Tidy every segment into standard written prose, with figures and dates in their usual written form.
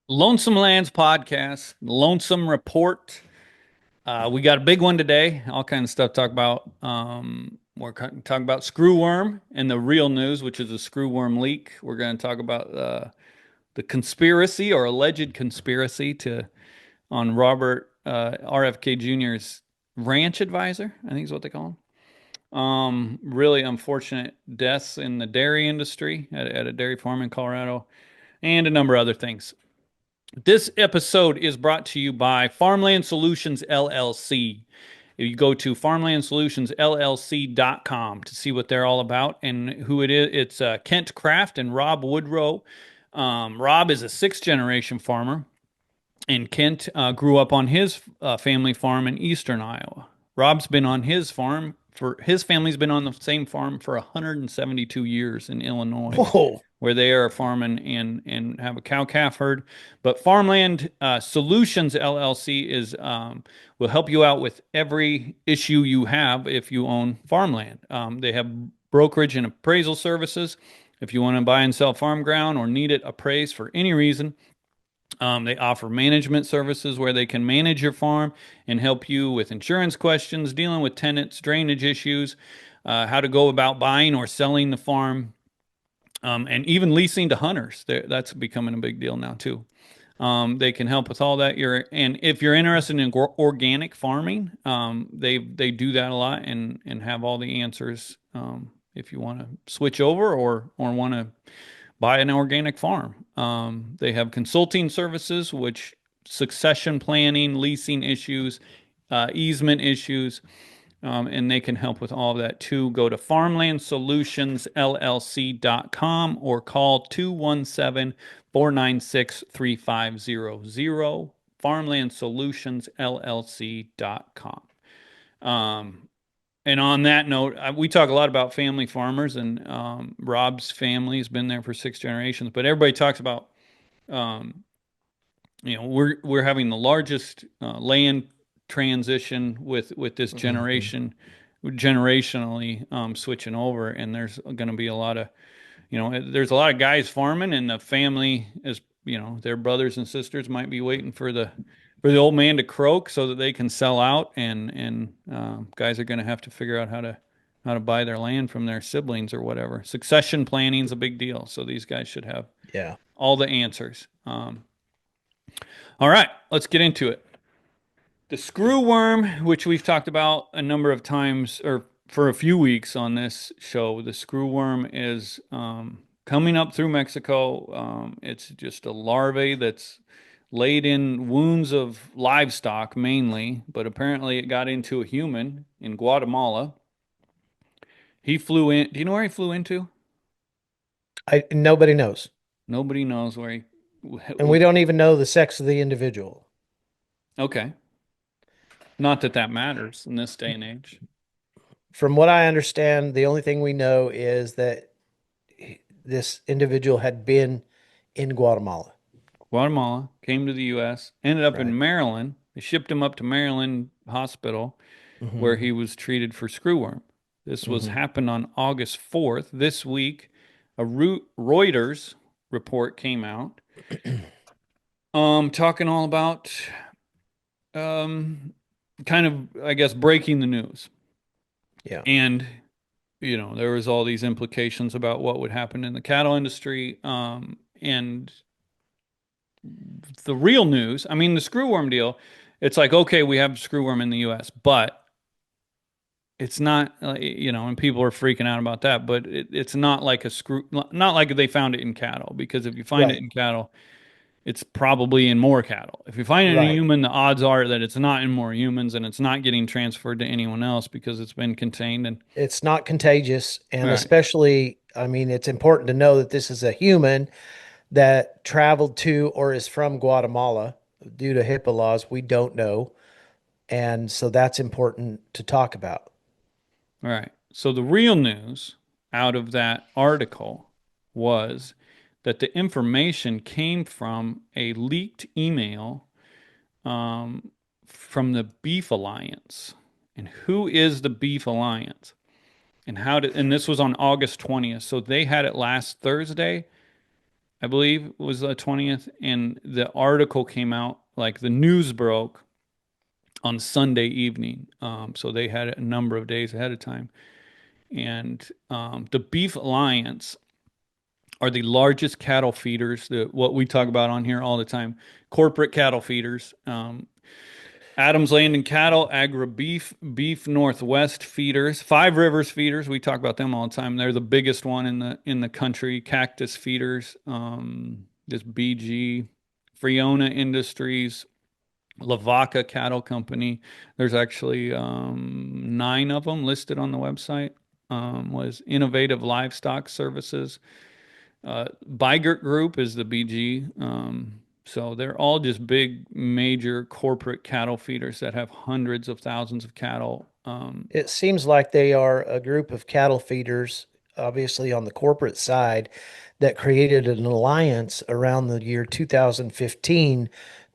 Lonesome Lands podcast, Lonesome Report. We got a big one today. All kinds of stuff to talk about. We're talking about screwworm and the real news, which is a screwworm leak. We're going to talk about the conspiracy or alleged conspiracy to on Robert RFK Jr.'s ranch advisor. I think is what they call him. Really unfortunate deaths in the dairy industry at a dairy farm in Colorado, and a number of other things. This episode is brought to you by Farmland Solutions LLC. You go to farmlandsolutionsllc.com to see what they're all about and who it is. It's Kent Kraft and Rob Woodrow. Rob is a sixth generation farmer, and Kent grew up on his family farm in eastern Iowa. Rob's been on his farm for his family's been on the same farm for 172 years in Illinois, Whoa. where they are farming and have a cow calf herd. But Farmland Solutions LLC is will help you out with every issue you have if you own farmland. They have brokerage and appraisal services. If you want to buy and sell farm ground or need it appraised for any reason, they offer management services where they can manage your farm and help you with insurance questions, dealing with tenants, drainage issues, how to go about buying or selling the farm, and even leasing to hunters. That's becoming a big deal now too. They can help with all that. And if you're interested in organic farming, they do that a lot and have all the answers. If you want to switch over or want to buy an organic farm. They have consulting services, which succession planning, leasing issues, easement issues, and they can help with all of that too. Go to farmlandsolutionsllc.com or call 217 496 3500. Farmlandsolutionsllc.com. And on that note, we talk a lot about family farmers, and Rob's family has been there for six generations. But everybody talks about, um, we're having the largest land transition with this Mhm. generation, generationally switching over, and there's going to be a lot of, there's a lot of guys farming, and the family is, their brothers and sisters might be waiting for the old man to croak so that they can sell out, and guys are going to have to figure out how to buy their land from their siblings or whatever. Succession planning is a big deal, so these guys should have Yeah. all the answers. All right, let's get into it. The screw worm, which we've talked about a number of times or for a few weeks on this show, the screw worm is coming up through Mexico. It's just a larvae that's laid in wounds of livestock mainly, but apparently it got into a human in Guatemala. He flew in. Do you know where he flew into? Nobody knows. Nobody knows where he. And we don't even know the sex of the individual. Okay. Not that that matters in this day and age. From what I understand, the only thing we know is that this individual had been in Guatemala. Guatemala, came to the U.S., ended up Right. in Maryland. They shipped him up to Maryland Hospital hmm where he was treated for screwworm. This was hmm happened on August 4th. This week, a Reuters report came out, talking all about um, kind of, I guess, breaking the news. Yeah. And, there was all these implications about what would happen in the cattle industry. And the real news, I mean, the screwworm deal, it's like, okay, we have screwworm in the US, but it's not, and people are freaking out about that, but it's not like not like they found it in cattle, because if you find it Right. in cattle, it's probably in more cattle. If you find it in a Right. human, the odds are that it's not in more humans and it's not getting transferred to anyone else because it's been contained. And It's not contagious. And right, especially, I mean, it's important to know that this is a human that traveled to or is from Guatemala due to HIPAA laws. We don't know. And so that's important to talk about. right. So the real news out of that article was that the information came from a leaked email from the Beef Alliance. And who is the Beef Alliance? And this was on August 20th. So they had it last Thursday. I believe was the 20th, and the article came out like the news broke on Sunday evening. So they had it a number of days ahead of time. And the Beef Alliance are the largest cattle feeders, what we talk about on here all the time, corporate cattle feeders. Adams Land and Cattle, Agra Beef, Beef Northwest feeders, Five Rivers feeders. We talk about them all the time. They're the biggest one in the country. Cactus feeders, this BG, Friona Industries, Lavaca Cattle Company. There's actually nine of them listed on the website. Was Innovative Livestock Services. Bigert Group is the BG. So they're all just big, major corporate cattle feeders that have hundreds of thousands of cattle. It seems like they are a group of cattle feeders, obviously on the corporate side, that created an alliance around the year 2015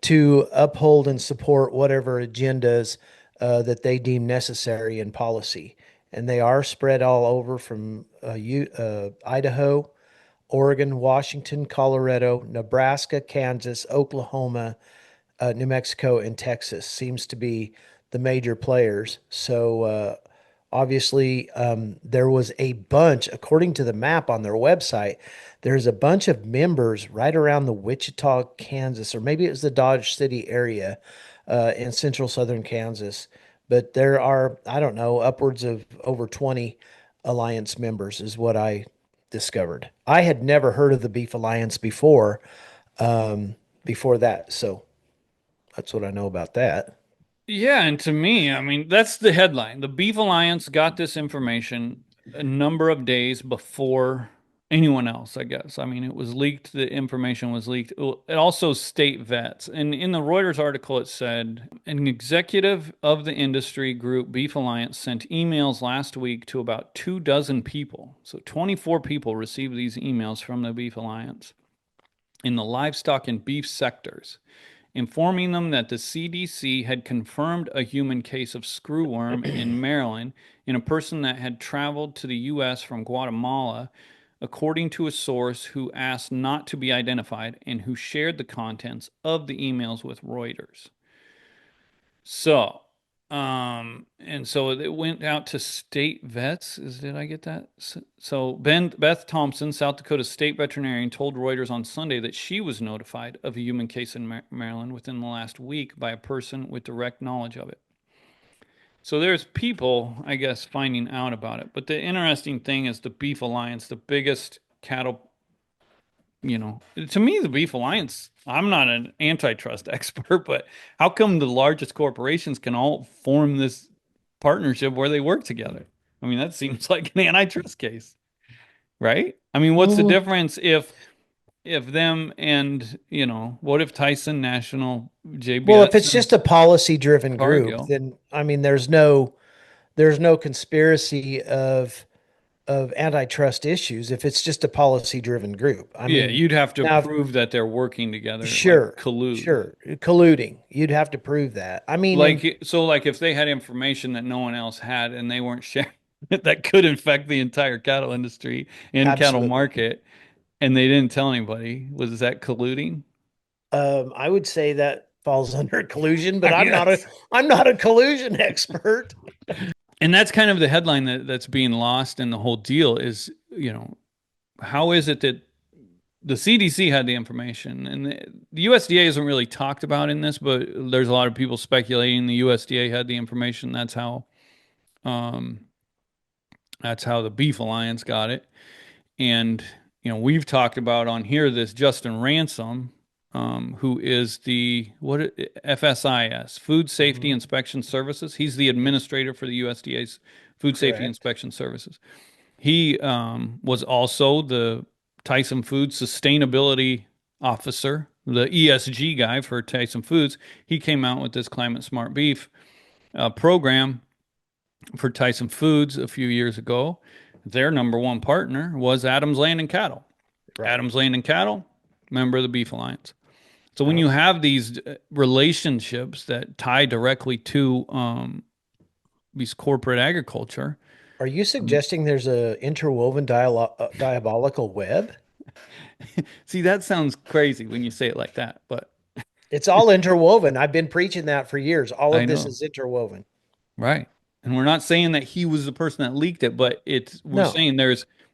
to uphold and support whatever agendas that they deem necessary in policy. And they are spread all over from Idaho, Oregon, Washington, Colorado, Nebraska, Kansas, Oklahoma, New Mexico, and Texas seems to be the major players. So obviously, there was a bunch, according to the map on their website, there's a bunch of members right around the Wichita, Kansas, or maybe it was the Dodge City area in central southern Kansas. But there are, I don't know, upwards of over 20 alliance members, is what I discovered. I had never heard of the Beef Alliance um, before that. So that's what I know about that. Yeah, and to me, I mean, that's the headline. The Beef Alliance got this information a number of days before anyone else, I guess. I mean, it was leaked, the information was leaked. It also state vets. And in the Reuters article, it said an executive of the industry group Beef Alliance sent emails last week to about 2 dozen people. So 24 people received these emails from the Beef Alliance in the livestock and beef sectors, informing them that the CDC had confirmed a human case of screwworm in Maryland in a person that had traveled to the U.S. from Guatemala, according to a source who asked not to be identified and who shared the contents of the emails with Reuters. So, and so it went out to state vets. Did I get that? So Beth Thompson, South Dakota state veterinarian, told Reuters on Sunday that she was notified of a human case in Maryland within the last week by a person with direct knowledge of it. So there's people, I guess, finding out about it. But the interesting thing is the Beef Alliance, the biggest cattle, to me, the Beef Alliance, I'm not an antitrust expert, but how come the largest corporations can all form this partnership where they work together? I mean, that seems like an antitrust case, right? I mean, what's the Mm. difference if them and, what if Tyson National, Well, if JBS it's and just a policy-driven group, Cargill? then I mean, there's no conspiracy of antitrust issues if it's just a policy-driven group. I Yeah, mean, you'd have to now, prove that they're working together, like sure, collude. sure, colluding, you'd have to prove that. I mean, and Like if they had information that no one else had and they weren't sharing it, that could infect the entire cattle industry and cattle absolutely. market, and they didn't tell anybody, was that colluding? I would say that falls under collusion, but I I'm mean, not a that's I'm not a collusion expert. and that's kind of the headline that's being lost in the whole deal is, how is it that the CDC had the information and the USDA isn't really talked about in this, but there's a lot of people speculating the USDA had the information. Um, that's how the Beef Alliance got it. And, we've talked about on here this Justin Ransom, who is FSIS, Food Safety Mhm. Inspection Services. He's the administrator for the USDA's Food Safety Correct. Inspection Services. He was also the Tyson Foods Sustainability Officer, the ESG guy for Tyson Foods. He came out with this Climate Smart Beef program for Tyson Foods a few years ago. Their number one partner was Adams Land and Cattle. Right. Adams Land and Cattle, member of the Beef Alliance. So when Uh, you have these relationships that tie directly to these corporate agriculture, are you suggesting there's a interwoven diabolical web? See, that sounds crazy when you say it like that, but It's all interwoven. I've been preaching that for years. All I of this know. is interwoven. Right. And we're not saying that he was the person that leaked it, but we're No. saying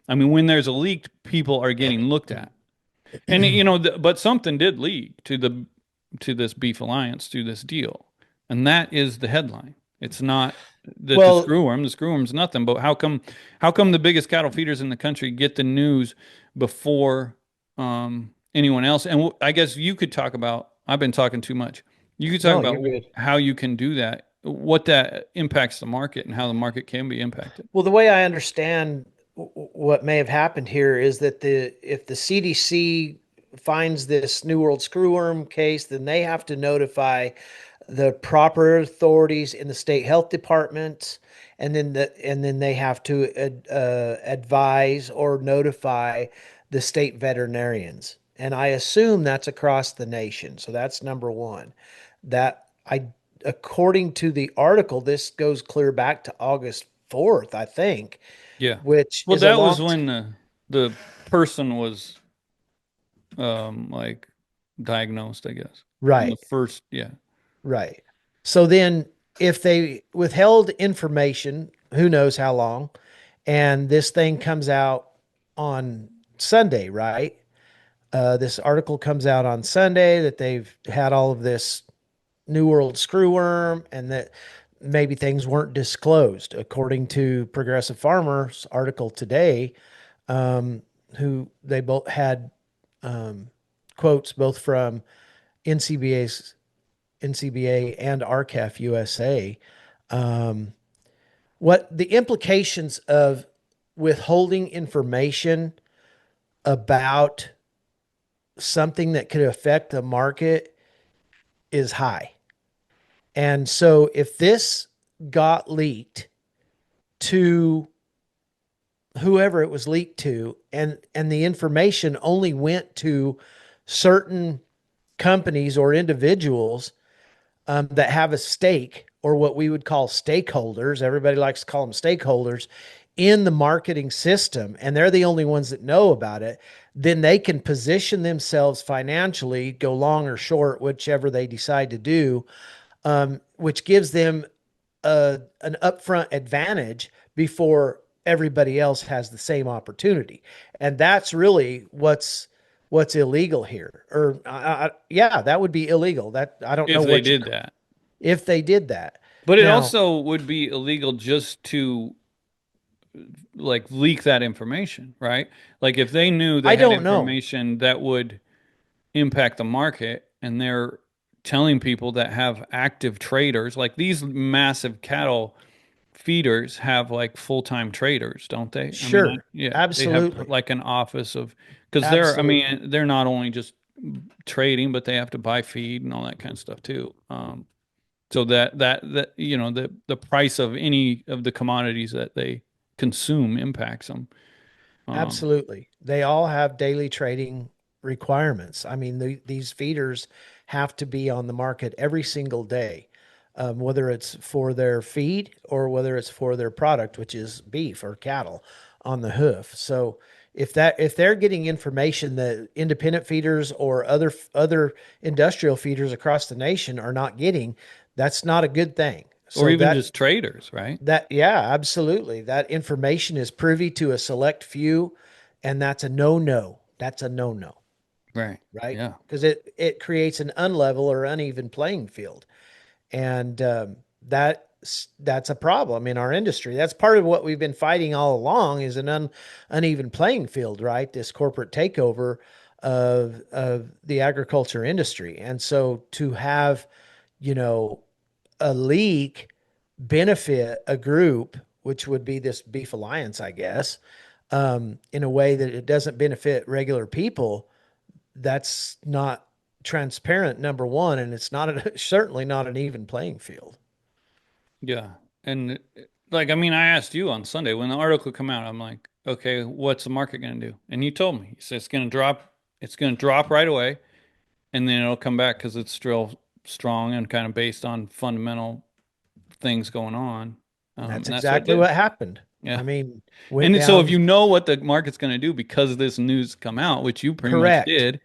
I mean, when there's a leak, people are getting looked at. And but something did leak to this beef alliance, to this deal. And that is the headline. It's not that Well, the screw worm's nothing, but how come the biggest cattle feeders in the country get the news before anyone else? And I guess you could talk about, I've been talking too much. You could talk no, about you're good. how you can do that, what that impacts the market and how the market can be impacted. Well, the way I understand what may have happened here is that if the CDC finds this New World screwworm case, then they have to notify the proper authorities in the state health department, and then they have to advise or notify the state veterinarians. And I assume that's across the nation. So that's number one. That I According to the article, this goes clear back to August 4th, I think, Yeah. which Well, is a that was long when the person was like diagnosed, I guess. On the right, first, yeah. right. So then if they withheld information, who knows how long, and this thing comes out on Sunday, right? This article comes out on Sunday that they've had all of this New World screwworm and that maybe things weren't disclosed, according to Progressive Farmers article today, um, who they both had um, quotes both from NCBA's NCBA and RCAF USA. Um, what the implications of withholding information about something that could affect the market is high. And so if this got leaked to whoever it was leaked to, and the information only went to certain companies or individuals that have a stake, or what we would call stakeholders, everybody likes to call them stakeholders in the marketing system, and they're the only ones that know about it, then they can position themselves financially, go long or short, whichever they decide to do, which gives them an upfront advantage before everybody else has the same opportunity. And that's really what's illegal here. Or yeah, that would be illegal. That I don't know If they what you did that. if they did that. But it Now, also would be illegal just to like leak that information, right? Like if they knew they I had don't know. information that would impact the market and they're telling people that have active traders, like these massive cattle feeders have like full-time traders, don't they? I mean, Sure. yeah, they have Absolutely. like an office of, because I Absolutely. mean, they're not only just trading, but they have to buy feed and all that kind of stuff too. So that the price of any of the commodities that they consume impacts them. Um, Absolutely. They all have daily trading requirements. I mean, these feeders have to be on the market every single day, whether it's for their feed or whether it's for their product, which is beef or cattle on the hoof. So if they're getting information that independent feeders or other industrial feeders across the nation are not getting, that's not a good thing. or So even just traders, right? yeah, absolutely. That information is privy to a select few, and that's a no-no. That's a no-no, Right. right? Yeah. Because it creates an unlevel or uneven playing field, and that's a problem in our industry. That's part of what we've been fighting all along is an uneven playing field, right? This corporate takeover of the agriculture industry, and so to have, you know, a leak benefit a group, which would be this beef alliance, I guess, in a way that it doesn't benefit regular people, that's not transparent, number one, and it's not certainly not an even playing field. Yeah. And like, I mean, I asked you on Sunday when the article come out, I'm like, okay, what's the market going to do? And you told me, you said it's going to drop right away and then it'll come back because it's still strong and kind of based on fundamental things going on. And that's And that's what it exactly did. what happened. Yeah. I mean, went And so if down. you know what the market's going to do because this news come out, which you pretty much Correct. did,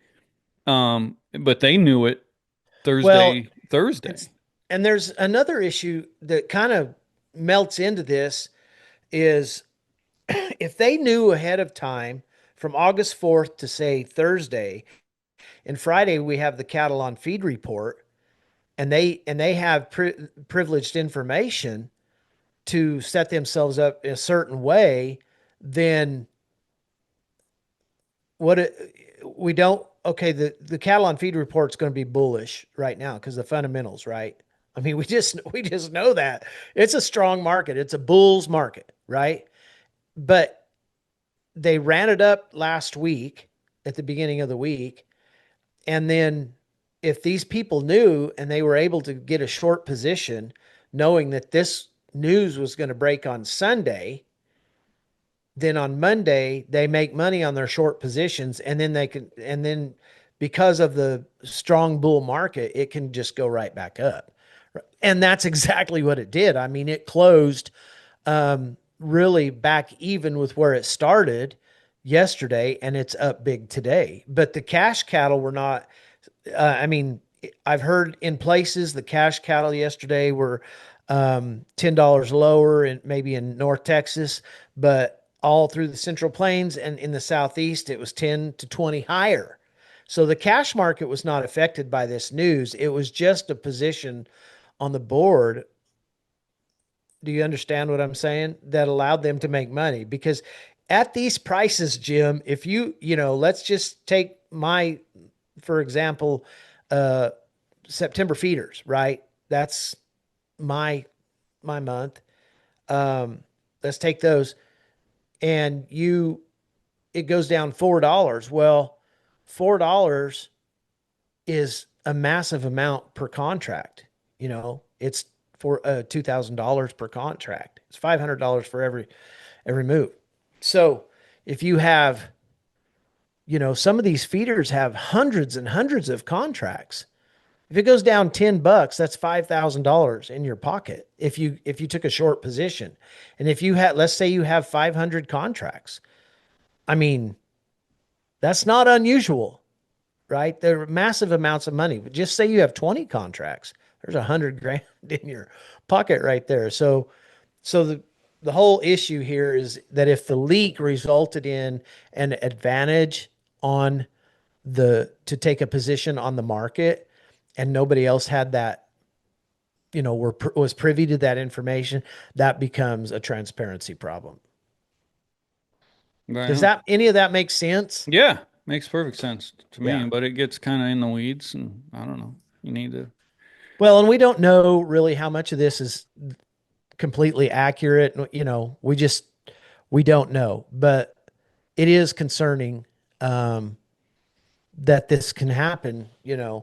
but they knew it Well, and Thursday. and there's another issue that kind of melts into this is if they knew ahead of time from August 4th to say Thursday, and Friday we have the cattle on feed report, and they have privileged information to set themselves up in a certain way, then what it, we don't okay, the cattle on feed report's going to be bullish right now because the fundamentals, right? I mean, we just know that it's a strong market. It's a bull's market, right? But they ran it up last week at the beginning of the week. And then if these people knew and they were able to get a short position, knowing that this news was going to break on Sunday, then on Monday they make money on their short positions, and then because of the strong bull market, it can just go right back up. And that's exactly what it did. I mean, it closed really back even with where it started yesterday, and it's up big today. But the cash cattle were not. I mean, I've heard in places the cash cattle yesterday were $10 lower, and maybe in North Texas, but all through the Central Plains and in the Southeast, it was 10 to 20 higher. So the cash market was not affected by this news. It was just a position on the board. Do you understand what I'm saying? That allowed them to make money because at these prices, Jim, if let's just take for example, uh, September feeders, right? That's my my month. Um, let's take those, and it goes down $4. Well, $4 is a massive amount per contract. It's for $2,000 per contract. It's $500 for every move. So if you have, some of these feeders have hundreds and hundreds of contracts. If it goes down $10, that's $5,000 in your pocket if you took a short position. And if you had, let's say you have 500 contracts. I mean, that's not unusual, right? They're massive amounts of money. But just say you have 20 contracts. There's 100 grand in your pocket right there. So the whole issue here is that if the leak resulted in an advantage on to take a position on the market and nobody else had that, was privy to that information, that becomes a transparency problem. Right Does on. that any of that make sense? Yeah, makes perfect sense to me, Yeah. but it gets kind of in the weeds, and I don't know. You need to. Well, and we don't know really how much of this is completely accurate. We don't know, but it is concerning that this can happen, Yeah,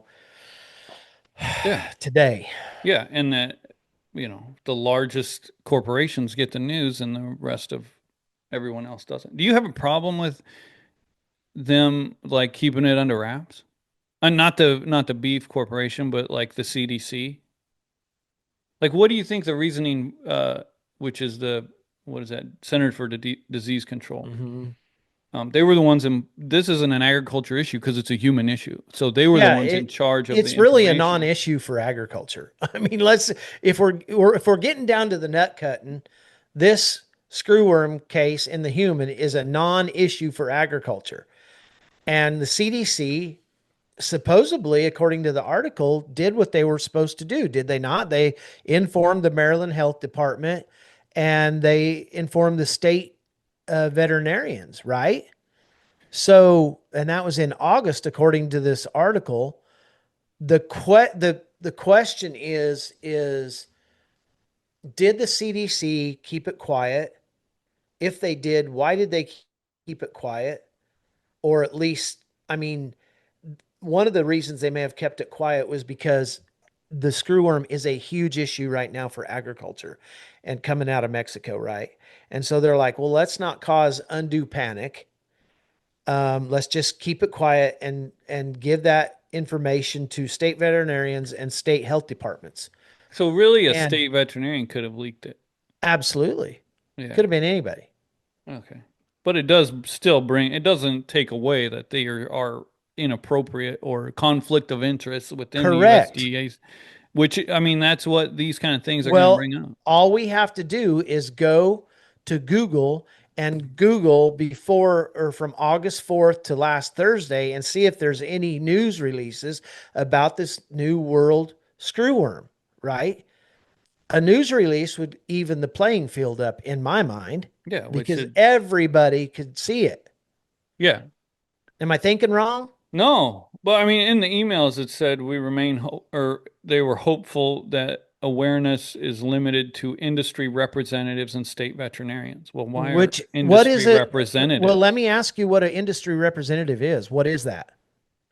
today. yeah, and that the largest corporations get the news, and the rest of everyone else doesn't. Do you have a problem with them like keeping it under wraps? And not the beef corporation, but like the CDC. Like, what do you think the reasoning, which is the what is that, Center for Disease Control? Hmm. They were the ones in. This isn't an agriculture issue because it's a human issue. So they were the Yeah, ones in charge of the it's really a information. non-issue for agriculture. I mean, if we're getting down to the nut cutting, this screwworm case in the human is a non-issue for agriculture. And the CDC supposedly, according to the article, did what they were supposed to do. Did they not? They informed the Maryland Health Department and they informed the state veterinarians, right? So, and that was in August, according to this article. The question is did the CDC keep it quiet? If they did, why did they keep it quiet? Or at least, I mean, one of the reasons they may have kept it quiet was because the screwworm is a huge issue right now for agriculture and coming out of Mexico, right? And so they're like, well, let's not cause undue panic. Let's just keep it quiet and give that information to state veterinarians and state health departments. So really, a And state veterinarian could have leaked it. absolutely. Yeah. Could have been anybody. Okay. But it does still bring, it doesn't take away that they are inappropriate or conflict of interest within the Correct. USDA's, which, I mean, that's what these kind of things are going to Well, bring up. all we have to do is go to Google and Google before or from August 4th to last Thursday and see if there's any news releases about this new world screwworm, right? A news release would even the playing field up in my mind Yeah, which because it, everybody could see it. yeah. Am I thinking wrong? No, but I mean, in the emails it said we remain or they were hopeful that awareness is limited to industry representatives and state veterinarians. Well, why are What is industry it? Well, representatives? let me ask you what an industry representative is. What is that?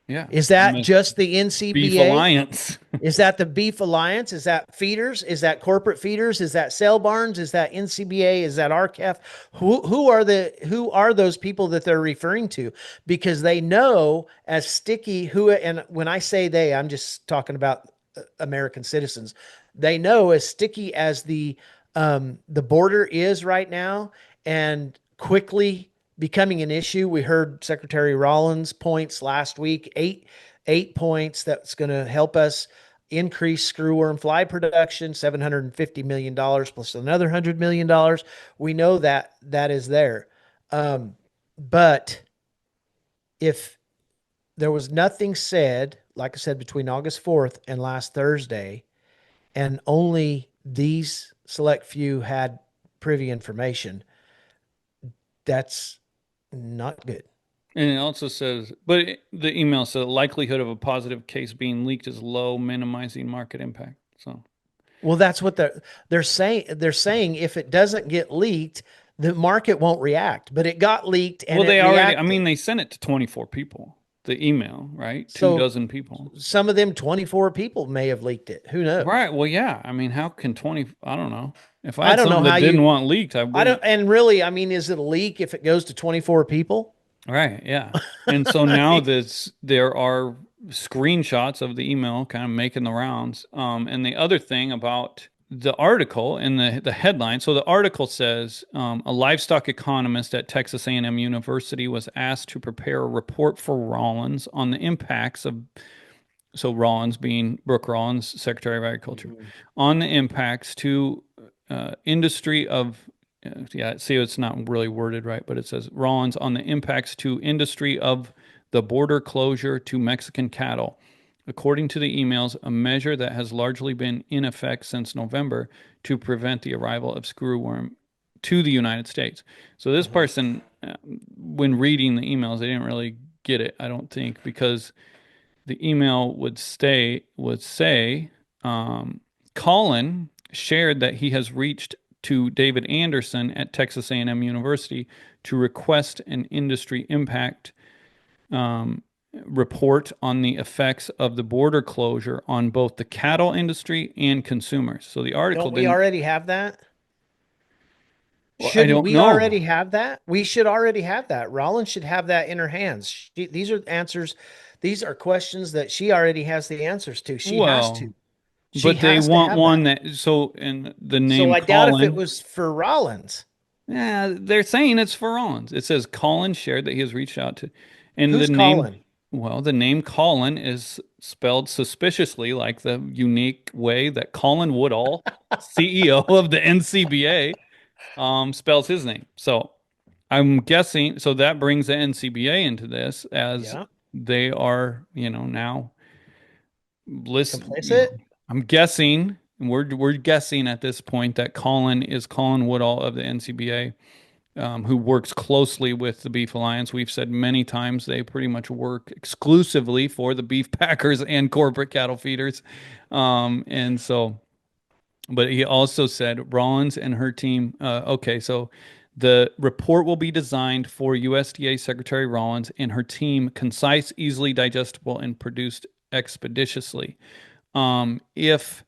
Yeah, Is that I'm just the Beef NCBA? Alliance. Is that the Beef Alliance? Is that feeders? Is that corporate feeders? Is that sale barns? Is that NCBA? Is that RCAF? Who are those people that they're referring to? Because they know as sticky who, and when I say they, I'm just talking about American citizens. They know as sticky as the border is right now and quickly becoming an issue. We heard Secretary Rollins points last week, eight points that's going to help us increase screwworm fly production, $750 million dollars plus another $100 million. We know that that is there. But if there was nothing said, like I said, between August 4th and last Thursday, and only these select few had privy information, that's not good. And it also says, but the email said likelihood of a positive case being leaked is low, minimizing market impact. So, Well, that's what they're saying. They're saying if it doesn't get leaked, the market won't react. But it got leaked and well, it they already, I mean, reacted. they sent it to 24 people, the email, right? Two So dozen people. some of them 24 people may have leaked it. Who knows? Right. Well, yeah. I mean, how can 20, I don't know. If I I had don't know something how that didn't you. want leaked, I I don't. wouldn't. And really, I mean, is it a leak if it goes to 24 people? Right. Yeah. And so now this, there are screenshots of the email kind of making the rounds. And the other thing about the article and the headline. So the article says a livestock economist at Texas A&M University was asked to prepare a report for Rollins on the impacts of, so Rollins being Brooke Rollins, Secretary of Agriculture, Mhm. on the impacts to industry of, yeah, see, it's not really worded right, but it says Rollins on the impacts to industry of the border closure to Mexican cattle. According to the emails, a measure that has largely been in effect since November to prevent the arrival of screwworm to the United States. So this Mhm. person, when reading the emails, they didn't really get it, I don't think, because the email would say, um, Colin shared that he has reached to David Anderson at Texas A&M University to request an industry impact um, report on the effects of the border closure on both the cattle industry and consumers. So the article Don't we didn't. already have that? Well, I Shouldn't don't we know. already have that? We should already have that. Rollins should have that in her hands. These are answers. These are questions that she already has the answers to. She has Well, to. She but they has to want have that. one that, so, and the So name I doubt if it Colin. was for Rollins. Yeah, they're saying it's for Rollins. It says Colin shared that he has reached out to, and the Who's name, Colin? well, the name Colin is spelled suspiciously like the unique way that Colin Woodall, CEO of the NCBA, spells his name. So I'm guessing, so that brings the NCBA into this as Yeah. they are, now listen, Complicit? I'm guessing, we're guessing at this point that Colin is Colin Woodall of the NCBA, who works closely with the Beef Alliance. We've said many times they pretty much work exclusively for the beef packers and corporate cattle feeders. And so, but he also said Rollins and her team, okay, so the report will be designed for USDA Secretary Rollins and her team, concise, easily digestible, and produced expeditiously. If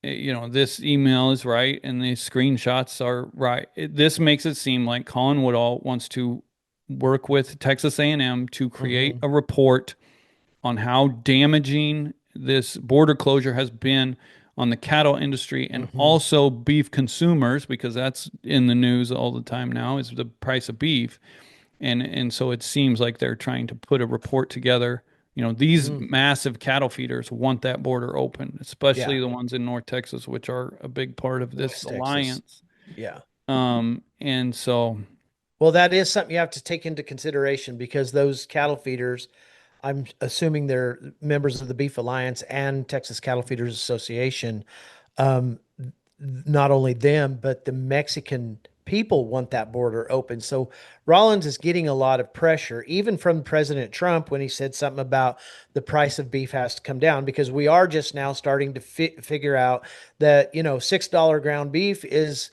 this email is right and the screenshots are right. This makes it seem like Colin Woodall wants to work with Texas A&M to create Hmm. a report on how damaging this border closure has been on the cattle industry and Hmm. also beef consumers, because that's in the news all the time now, is the price of beef. And so it seems like they're trying to put a report together. You know, these Mm. massive cattle feeders want that border open, especially Yeah. the ones in North Texas, which are a big part of this West Texas. alliance. Yeah. And so, Well, that is something you have to take into consideration because those cattle feeders, I'm assuming they're members of the Beef Alliance and Texas Cattle Feeders Association. Um, Not only them, but the Mexican people want that border open. So Rollins is getting a lot of pressure, even from President Trump when he said something about the price of beef has to come down because we are just now starting to figure out that, $6 ground beef is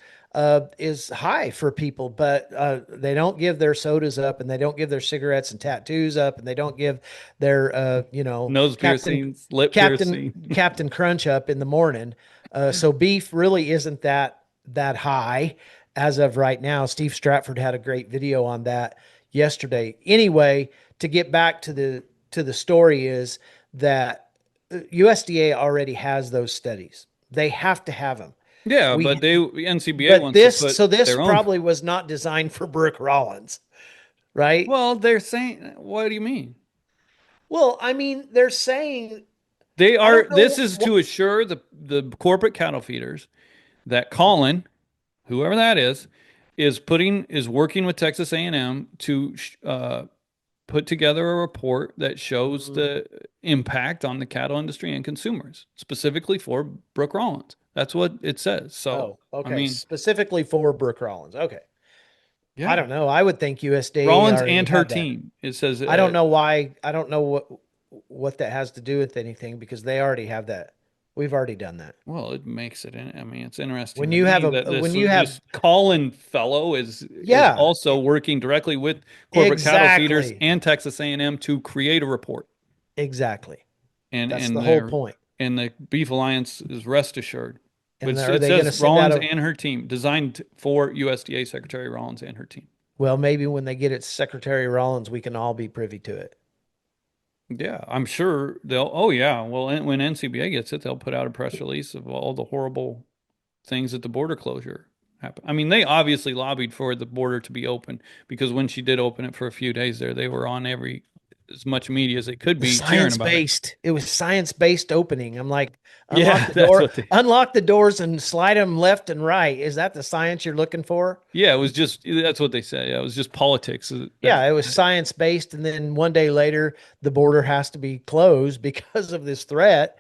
high for people, but they don't give their sodas up and they don't give their cigarettes and tattoos up and they don't give their nose Captain piercings, lip Captain piercing. Captain Crunch up in the morning. So beef really isn't that high as of right now. Steve Stratford had a great video on that yesterday. Anyway, to get back to the story is that USDA already has those studies. They have to have them. Yeah, We but NCBA but wants to this put so this their own. probably was not designed for Brooke Rollins, right? Well, they're saying, what do you mean? Well, I mean, they're saying They I are, don't this know is what. to assure the corporate cattle feeders that Colin, whoever that is working with Texas A&M to put together a report that shows Mm. the impact on the cattle industry and consumers, specifically for Brooke Rollins. That's what it says. So, Oh, I okay. mean, Specifically for Brooke Rollins. Okay. I yeah, don't know. I would think USDA Rollins already and her have that. team. It says, I don't know why. I don't know what that has to do with anything because they already have that. We've already done that. well, it makes it. I mean, it's interesting When to you have me a that when you have this Colin fellow is yeah, also working directly with corporate cattle feeders exactly. and Texas A&M to create a report. Exactly. and That's the and whole their point. and the Beef Alliance is rest assured. But And are it they going says to send out Rollins a and her team, designed for USDA Secretary Rollins and her team. well, maybe when they get it to Secretary Rollins, we can all be privy to it. Yeah, I'm sure they'll. Oh yeah, well, when NCBA gets it, they'll put out a press release of all the horrible things at the border closure happened. I mean, they obviously lobbied for the border to be open because when she did open it for a few days there, they were on every as much media as they could be cheering Science about it. based. It was science based opening. I'm like, Yeah, that's what they. unlock the doors and slide them left and right. Is that the science you're looking for? Yeah, it was just that's what they say. Yeah, it was just politics. Yeah, it was science based. And then one day later, the border has to be closed because of this threat.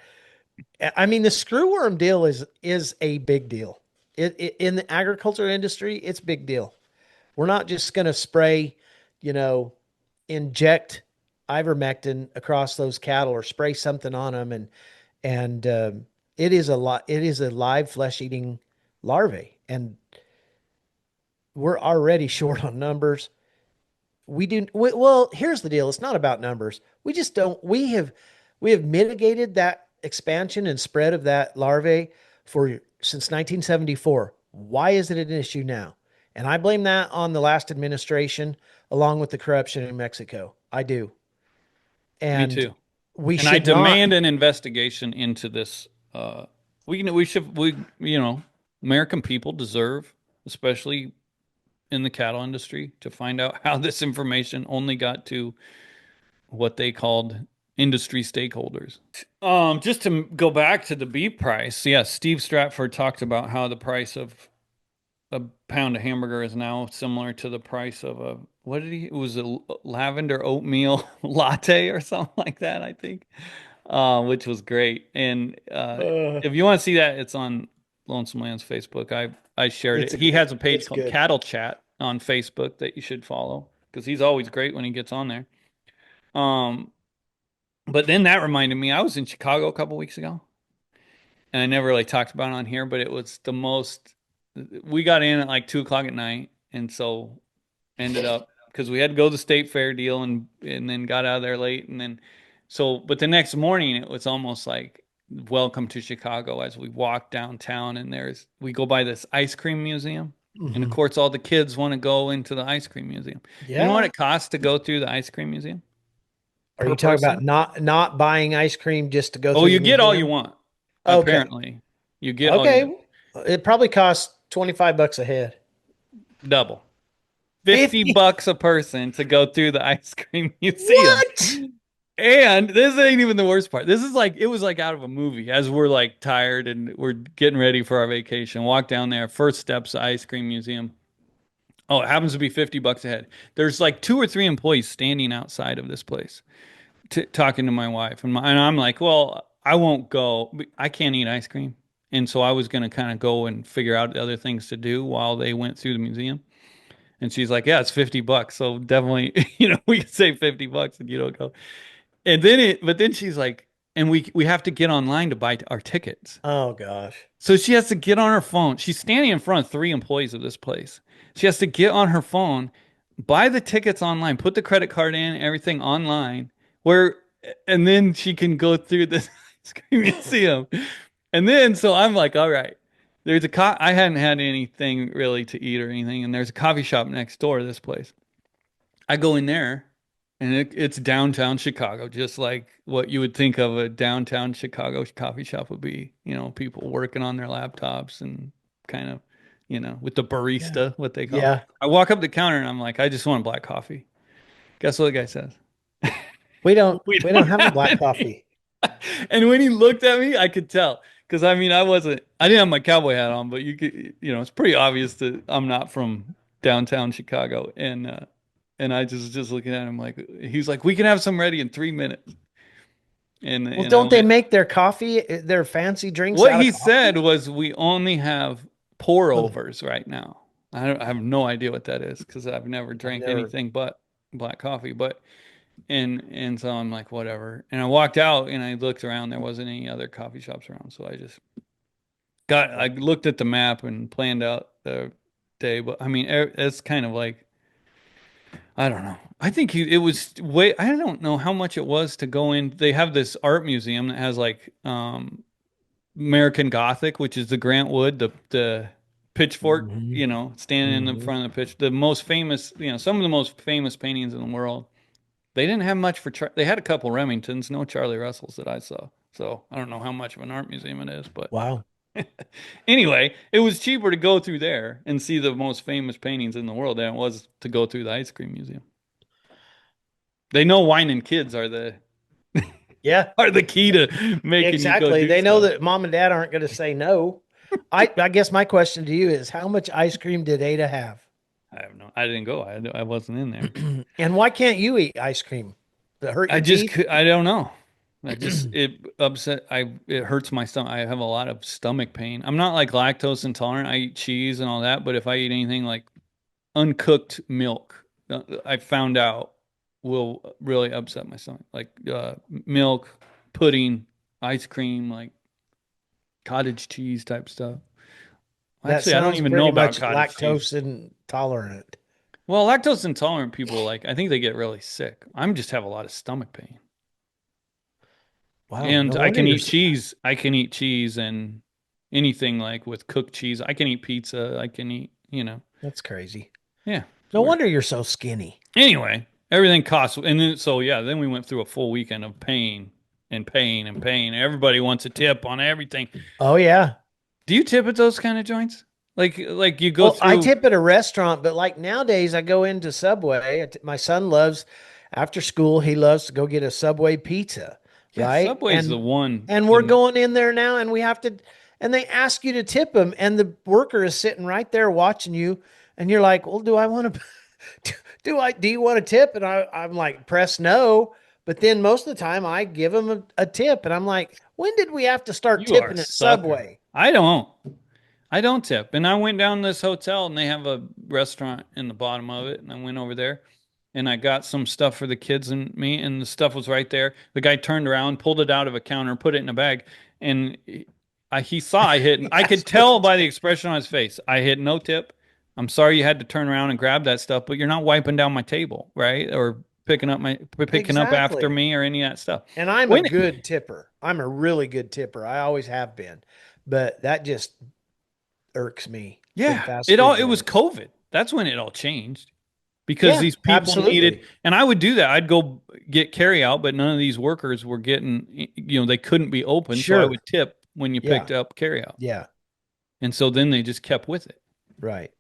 I mean, the screwworm deal is a big deal. In the agriculture industry, it's a big deal. We're not just going to spray, you know, inject ivermectin across those cattle or spray something on them, and it is a lot. It is a live flesh eating larvae, and we're already short on numbers. Well, here's the deal. It's not about numbers. We just don't we have mitigated that expansion and spread of that larvae for since 1974. Why is it an issue now? And I blame that on the last administration along with the corruption in Mexico. I do. Me And too. we And I should not. demand an investigation into this. We should American people deserve, especially in the cattle industry, to find out how this information only got to what they called industry stakeholders. Just to go back to the beef price, yes, Steve Stratford talked about how the price of a pound of hamburger is now similar to the price of a what did he? It was a lavender oatmeal latte or something like that, I think, which was great. And Uh, if you want to see that, it's on Lonesome Land's Facebook. I shared it. He has a page it's called good. Cattle Chat on Facebook that you should follow because he's always great when he gets on there. Um, but then that reminded me, I was in Chicago a couple weeks ago, and I never really talked about it on here, but it was the most. We got in at like 2 o'clock at night, and so ended up because we had to go to the state fair deal and then got out of there late, and then but the next morning it was almost like welcome to Chicago as we walked downtown, and we go by this ice cream museum, and of Mhm. course all the kids want to go into the ice cream museum. You know what Yeah. it costs to go through the ice cream museum Are per you talking about person? not buying ice cream just to go Oh, through you the get all you museum? want, Okay. apparently. You get all your Okay. It probably costs 25 bucks a head. double. 50 50. bucks a person to go through the ice cream museum. What? And this ain't even the worst part. This is like it was like out of a movie as we're like tired and we're getting ready for our vacation. Walk down there, first steps ice cream museum. Oh, it happens to be 50 bucks a head. There's like two or three employees standing outside of this place talking to my wife and I'm like, "Well, I won't go. I can't eat ice cream." And so I was going to kind of go and figure out other things to do while they went through the museum. And she's like, "Yeah, it's 50 bucks. So definitely, we could save 50 bucks and you don't go." But then she's like, "And we have to get online to buy our tickets." Oh gosh. So she has to get on her phone. She's standing in front of three employees of this place. She has to get on her phone, buy the tickets online, put the credit card in, everything online, where and then she can go through this ice cream museum. And then so I'm like, all right. I hadn't had anything really to eat or anything, and there's a coffee shop next door to this place. I go in there and it's downtown Chicago, just like what you would think of a downtown Chicago coffee shop would be. People working on their laptops and kind of, with the Yeah. barista, what they call it. Yeah. I walk up the counter and I'm like, I just want black coffee. Guess what the guy says? We We don't don't have a have black any. coffee. And when he looked at me, I could tell. Because I didn't have my cowboy hat on, but it's pretty obvious that I'm not from downtown Chicago. And I just looking at him like, he's like, we can have some ready in 3 minutes. And Well, and I don't they went, make their coffee, their fancy drinks what out of he said coffee? was, we only have pour Oh, overs right now. I have no idea what that is because I've never I've drank never. anything but black coffee. And so I'm like, whatever. And I walked out and I looked around. There wasn't any other coffee shops around. So I looked at the map and planned out the day. But I mean, it's kind of like, I don't know. I think it was way, I don't know how much it was to go in. They have this art museum that has like, American Gothic, which is the Grant Wood, the pitchfork, Hmm. standing in Hmm. front of the the most famous, some of the most famous paintings in the world. They didn't have much they had a couple Remingtons, no Charlie Russells that I saw. So I don't know how much of an art museum it is, but Wow. anyway, it was cheaper to go through there and see the most famous paintings in the world than it was to go through the ice cream museum. They know whining kids Yeah, are the key to making you go exactly. do They know stuff. that mom and dad aren't going to say no. I guess my question to you is how much ice cream did Ada have? I didn't go. I wasn't in there. And why can't you eat ice cream? Does it hurt your teeth? I don't know. It hurts my stomach. I have a lot of stomach pain. I'm not like lactose intolerant. I eat cheese and all that, but if I eat anything like uncooked milk, I found out will really upset my stomach. Like milk, pudding, ice cream, like cottage cheese type stuff. That Actually, I don't sounds even know pretty about much cottage cheese. lactose intolerant. Well, lactose intolerant people, like, I think they get really sick. I'm just have a lot of stomach pain. Wow, And no wonder you're. I can eat cheese and anything like with cooked cheese. I can eat pizza. I can eat, That's crazy. yeah, it's No weird. wonder you're so skinny. Anyway, everything costs. And then, so yeah, then we went through a full weekend of pain and pain and pain. Everybody wants a tip on everything. Oh yeah. Do you tip at those kind of joints? Like you go Well, I through, tip at a restaurant, but like nowadays, I go into Subway. My son loves after school. He loves to go get a Subway pizza, yeah, right? Subway's the one And we're in, going in there now, and we have to, and they ask you to tip them, and the worker is sitting right there watching you, and you're like, well, do I want to, do you want to tip? And I'm like, press no. But then most of the time, I give them a tip, and I'm like, when did we have to start you are a tipping at sucker. Subway? I don't tip. And I went down this hotel and they have a restaurant in the bottom of it. And I went over there and I got some stuff for the kids and me. And the stuff was right there. The guy turned around, pulled it out of a counter, put it in a bag. And he saw I hit, You I could asked what tell to by the tip. expression on his face. I hit no tip. I'm sorry you had to turn around and grab that stuff, but you're not wiping down my table, right? Or picking up after Exactly. me or any of that stuff. And I'm a When good tipper. I'm a really good tipper. I always have been. But that just irks me in Yeah, fast food it was joints. COVID. That's when it all changed because Yeah, these people needed, absolutely. and I would do that. I'd go get carry out, but none of these workers were getting, they couldn't be open, so I Sure. would tip when you Yeah. picked up carryout. Yeah. And so then they just kept with it. Right.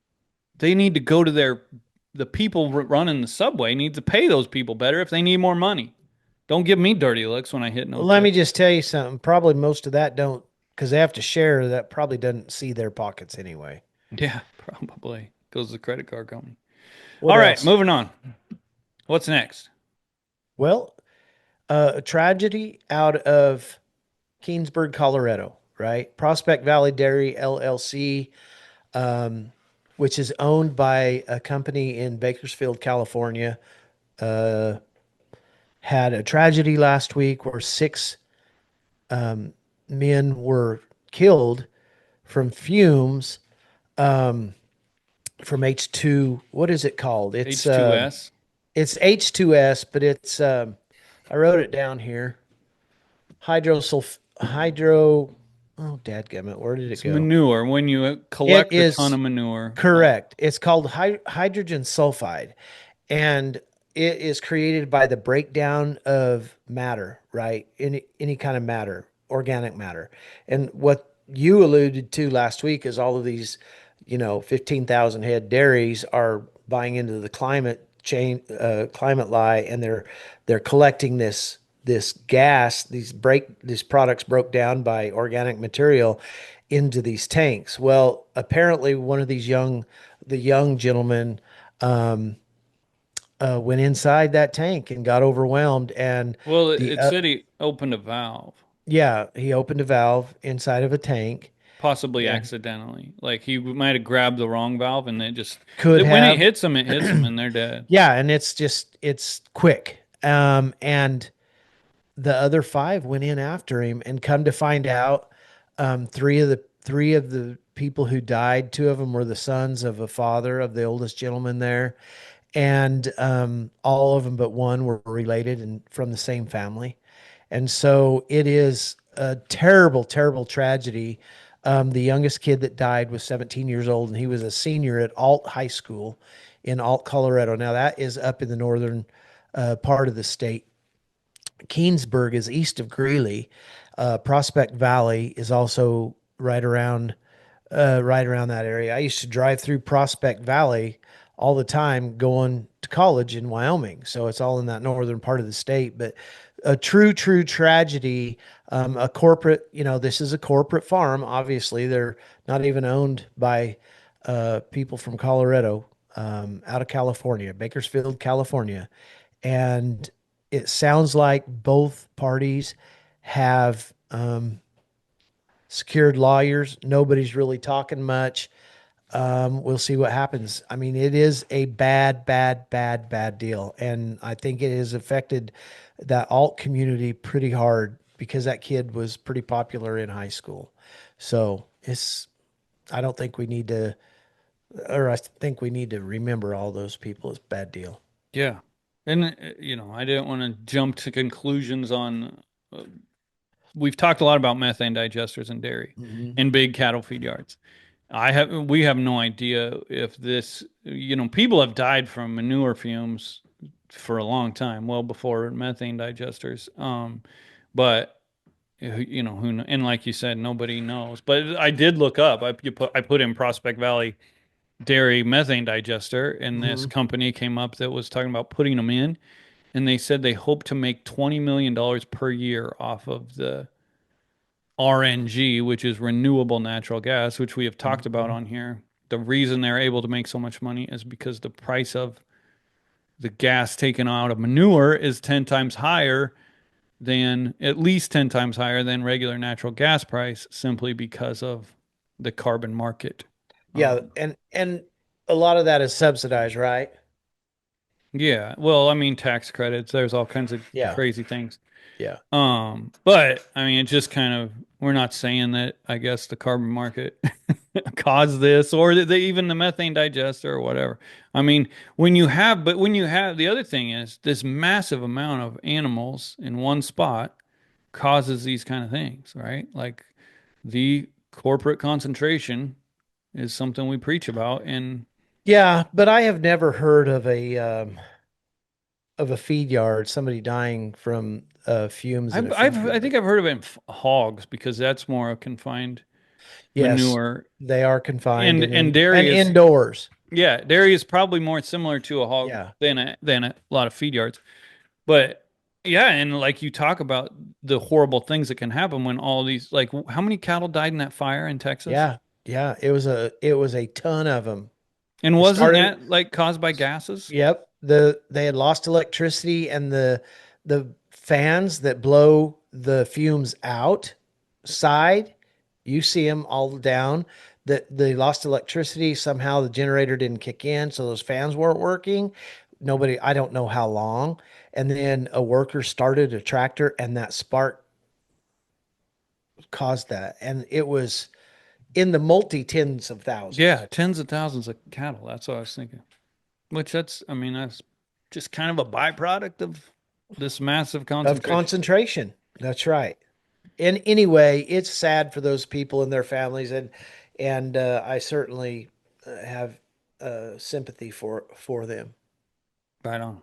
They need to go to the people running the subway need to pay those people better if they need more money. Don't give me dirty looks when I hit no Well, let me tip. just tell you something. Probably most of that don't, because they have to share. That probably doesn't see their pockets anyway. Yeah, probably goes to the credit card company. What All right, else? moving on. What's next? Well, a tragedy out of Keensburg, Colorado, right? Prospect Valley Dairy LLC, um, which is owned by a company in Bakersfield, California, uh, had a tragedy last week where six men were killed from fumes from H2. What is it called? H2S. It's H2S, but it's I wrote it down here. Hydro. Oh, dadgummit, where did it It's go? manure. When you It collect a ton is of manure, correct. It's called hydrogen sulfide, and it is created by the breakdown of matter, right? Any kind of matter, organic matter. And what you alluded to last week is all of these, 15,000 head dairies are buying into the climate lie, and they're collecting this gas, these products broke down by organic material into these tanks. Well, apparently one of the young gentlemen went inside that tank and got overwhelmed, and well, it, the it said he opened a valve, yeah, he opened a valve inside of a tank possibly and accidentally. Like he might have grabbed the wrong valve, and could when have. it hits them, and they're dead. Yeah, and it's quick. And the other five went in after him, and come to find out, three of the people who died, two of them were the sons of a father of the oldest gentleman there, and all of them but one were related and from the same family. And so it is a terrible, terrible tragedy. The youngest kid that died was 17 years old, and he was a senior at Alt High School in Alt, Colorado. Now, that is up in the northern part of the state. Keensburg is east of Greeley. Prospect Valley is also right around that area. I used to drive through Prospect Valley all the time going to college in Wyoming. So it's all in that northern part of the state. But a true, true tragedy. A corporate, this is a corporate farm. Obviously, they're not even owned by people from Colorado, out of California, Bakersfield, California. And it sounds like both parties have secured lawyers. Nobody's really talking much. We'll see what happens. I mean, it is a bad, bad, bad, bad deal. And I think it has affected that alt community pretty hard because that kid was pretty popular in high school. So I don't think we need to, or I think we need to remember all those people. It's a bad deal. Yeah, and I didn't want to jump to conclusions on. Uh, we've talked a lot about methane digesters and dairy Hmm. and big cattle feed yards. We have no idea if this, people have died from manure fumes for a long time, well before methane digesters. But and like you said, nobody knows. But I did look up. I put in Prospect Valley dairy methane digester, and this Hmm. company came up that was talking about putting them in, and they said they hope to make $20 million per year off of the RNG, which is renewable natural gas, which we have talked about Hmm. on here. The reason they're able to make so much money is because the price of the gas taken out of manure is 10 times higher than, at least 10 times higher than regular natural gas price, simply because of the carbon market. Yeah, Um, and a lot of that is subsidized, right? yeah, well, I mean, tax credits, there's all kinds of Yeah, crazy things. yeah. But I mean, it just kind of, we're not saying that, I guess, the carbon market caused this or even the methane digester or whatever. I mean, when you have, the other thing is this massive amount of animals in one spot causes these kind of things, right? Like the corporate concentration is something we preach about. And Yeah, but I have never heard of a feed yard, somebody dying from fumes in a feed I think mill. I've heard of it in hogs because that's more a confined Yes, manure, they are confined and and in dairy and is indoors. yeah, dairy is probably more similar to a hog Yeah. than a lot of feed yards. But yeah, and like you talk about the horrible things that can happen when all these like how many cattle died in that fire in Texas? Yeah. Yeah. It was a ton of them. And It wasn't started. that like caused by gases? Yep. They had lost electricity and the fans that blow the fumes outside, you see them all down. That they lost electricity. Somehow the generator didn't kick in, so those fans weren't working. Nobody, I don't know how long. And then a worker started a tractor and that spark caused that. And it was in the multi tens of thousands Yeah, tens of thousands of cattle. That's what I was thinking. Which that's, I mean, that's just kind of a byproduct of this massive of concentration. concentration. That's right. And anyway, it's sad for those people and their families, and I certainly have sympathy for them. Right on.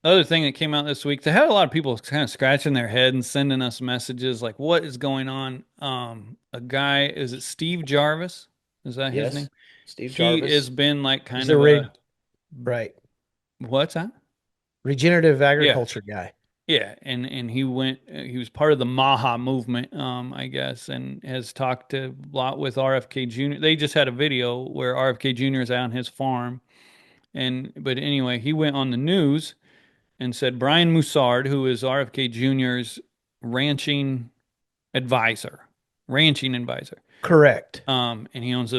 Other thing that came out this week, they had a lot of people kind of scratching their head and sending us messages like, "What is going on?" A guy, is it Steve Jarvis? Is that his Yes, name? Steve He has Jarvis. been like He's kind the of a right what's that? regenerative Yeah, agriculture guy. yeah, and he went. He was part of the Maha movement, I guess, and has talked a lot with RFK Jr. They just had a video where RFK Jr. is out on his farm, and but anyway, he went on the news and said Brian Musard, who is RFK Jr.'s ranching advisor, ranching advisor. Correct. And he owns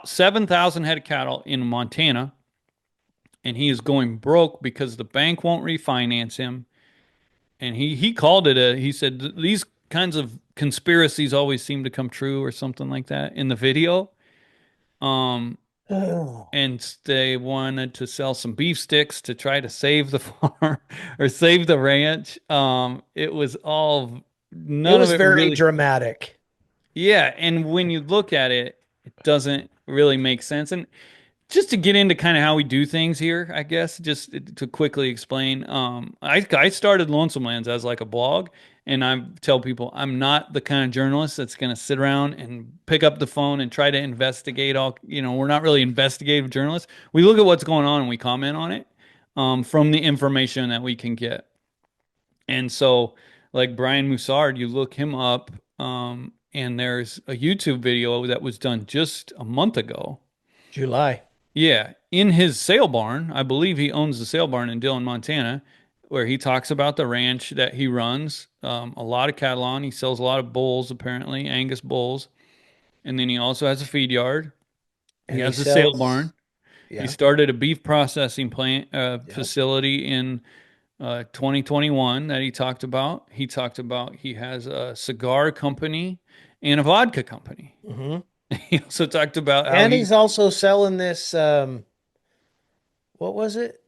7,000 head of cattle in Montana, and he is going broke because the bank won't refinance him. And he called it a. He said these kinds of conspiracies always seem to come true, or something like that in the video. Um, Oh, and they wanted to sell some beef sticks to try to save the farm or save the ranch. It was all it none of was it very really. dramatic. Yeah, and when you look at it, it doesn't really make sense. And just to get into kind of how we do things here, I guess, just to quickly explain, I started Lonesome Lands as like a blog, and I tell people I'm not the kind of journalist that's going to sit around and pick up the phone and try to investigate all, we're not really investigative journalists. We look at what's going on and we comment on it from the information that we can get. And so, like Brian Musard, you look him up, and there's a YouTube video that was done just a month ago. July. Yeah, in his sale barn, I believe he owns the sale barn in Dillon, Montana, where he talks about the ranch that he runs. A lot of cattle on. He sells a lot of bulls, apparently, Angus bulls. And then he also has a feed yard. He And he has a sale sells. barn. He Yeah. started a beef processing plant Yep. facility in 2021 that he talked about. He talked about he has a cigar company and a vodka company. Hmm. He also talked about how And he, he's also selling this. What was it?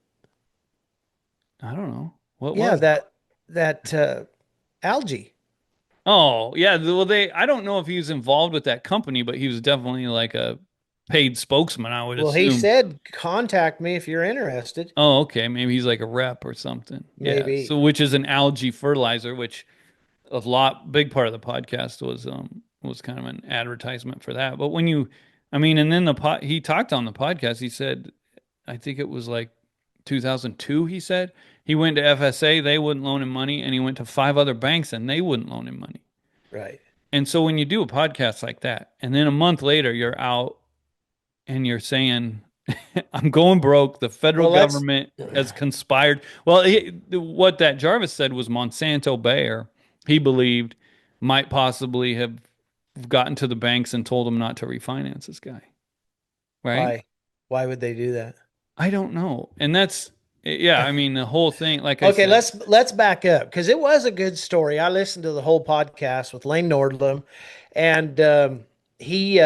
I don't know, what Yeah, was it? that algae. Oh, yeah. Well, I don't know if he was involved with that company, but he was definitely like a paid spokesman, I would Well, he assume. said, contact me if you're interested. Oh, okay. Maybe he's like a rep or something. Yeah. Maybe. So, which is an algae fertilizer, which big part of the podcast was kind of an advertisement for that. But when you, I mean, and then he talked on the podcast. He said, I think it was like 2002. He said he went to FSA, they wouldn't loan him money, and he went to five other banks and they wouldn't loan him money. Right. And so when you do a podcast like that, and then a month later you're out and you're saying, I'm going broke, the federal Well, let's. government has conspired. Well, what that Jarvis said was Monsanto Bayer, he believed, might possibly have gotten to the banks and told them not to refinance this guy. Right? Why? Why would they do that? I don't know. And that's, yeah, I mean, the whole thing, like I Okay, said, let's back up because it was a good story. I listened to the whole podcast with Lane Nordlum, and he,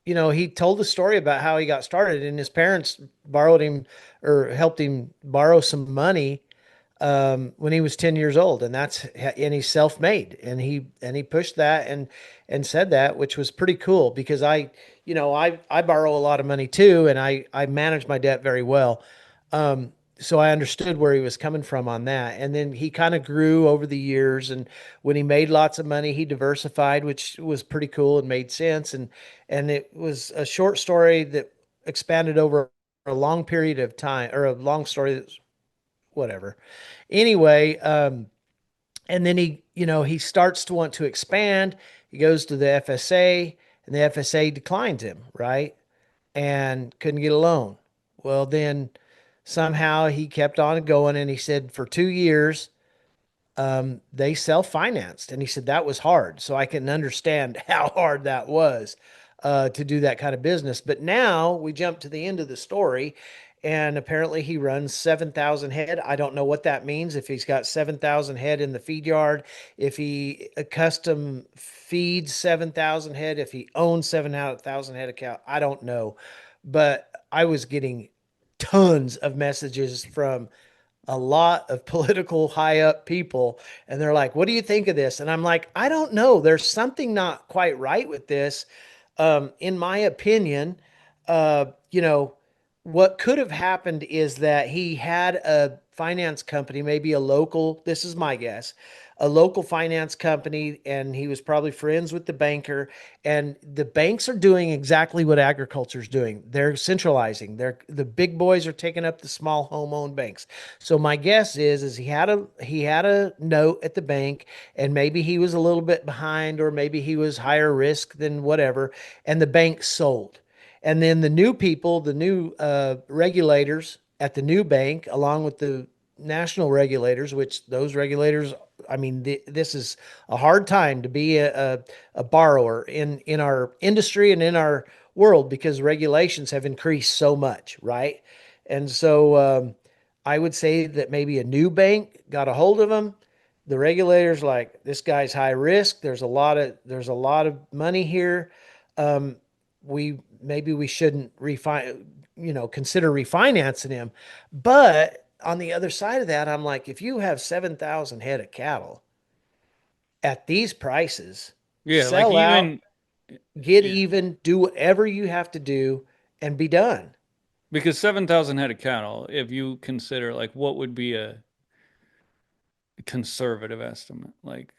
he told the story about how he got started, and his parents borrowed him or helped him borrow some money when he was 10 years old, and he's self-made, and he pushed that and said that, which was pretty cool because I borrow a lot of money too, and I manage my debt very well. so I understood where he was coming from on that. And then he kind of grew over the years. And when he made lots of money, he diversified, which was pretty cool and made sense. And it was a short story that expanded over a long period of time, or a long story that's whatever. Anyway, and then he starts to want to expand. He goes to the FSA, and the FSA declines him, right? And couldn't get a loan. Well, then somehow he kept on going, and he said for 2 years they self-financed, and he said that was hard. So I can understand how hard that was to do that kind of business. But now we jump to the end of the story, and apparently he runs 7,000 head. I don't know what that means. If he's got 7,000 head in the feed yard, if he custom feeds 7,000 head, if he owns 7,000 head of cow, I don't know. But I was getting tons of messages from a lot of political high up people, and they're like, what do you think of this? And I'm like, I don't know, there's something not quite right with this. In my opinion, you know, what could have happened is that he had a finance company, maybe a local, this is my guess, a local finance company, and he was probably friends with the banker. And the banks are doing exactly what agriculture is doing. They're centralizing. The big boys are taking up the small home-owned banks. So my guess is he had a note at the bank, and maybe he was a little bit behind, or maybe he was higher risk than whatever, and the bank sold. And then the new people, the new regulators at the new bank, along with the national regulators, which those regulators, I mean, this is a hard time to be a borrower in our industry and in our world, because regulations have increased so much, right? And so I would say that maybe a new bank got a hold of them. The regulators like, this guy's high risk. There's a lot of money here. Um, we shouldn't consider refinancing him. But on the other side of that, I'm like, if you have 7,000 head of cattle at these prices, Yeah, like sell out, even get yeah, even, do whatever you have to do, and be done. because 7,000 head of cattle, if you consider like what would be a conservative estimate, like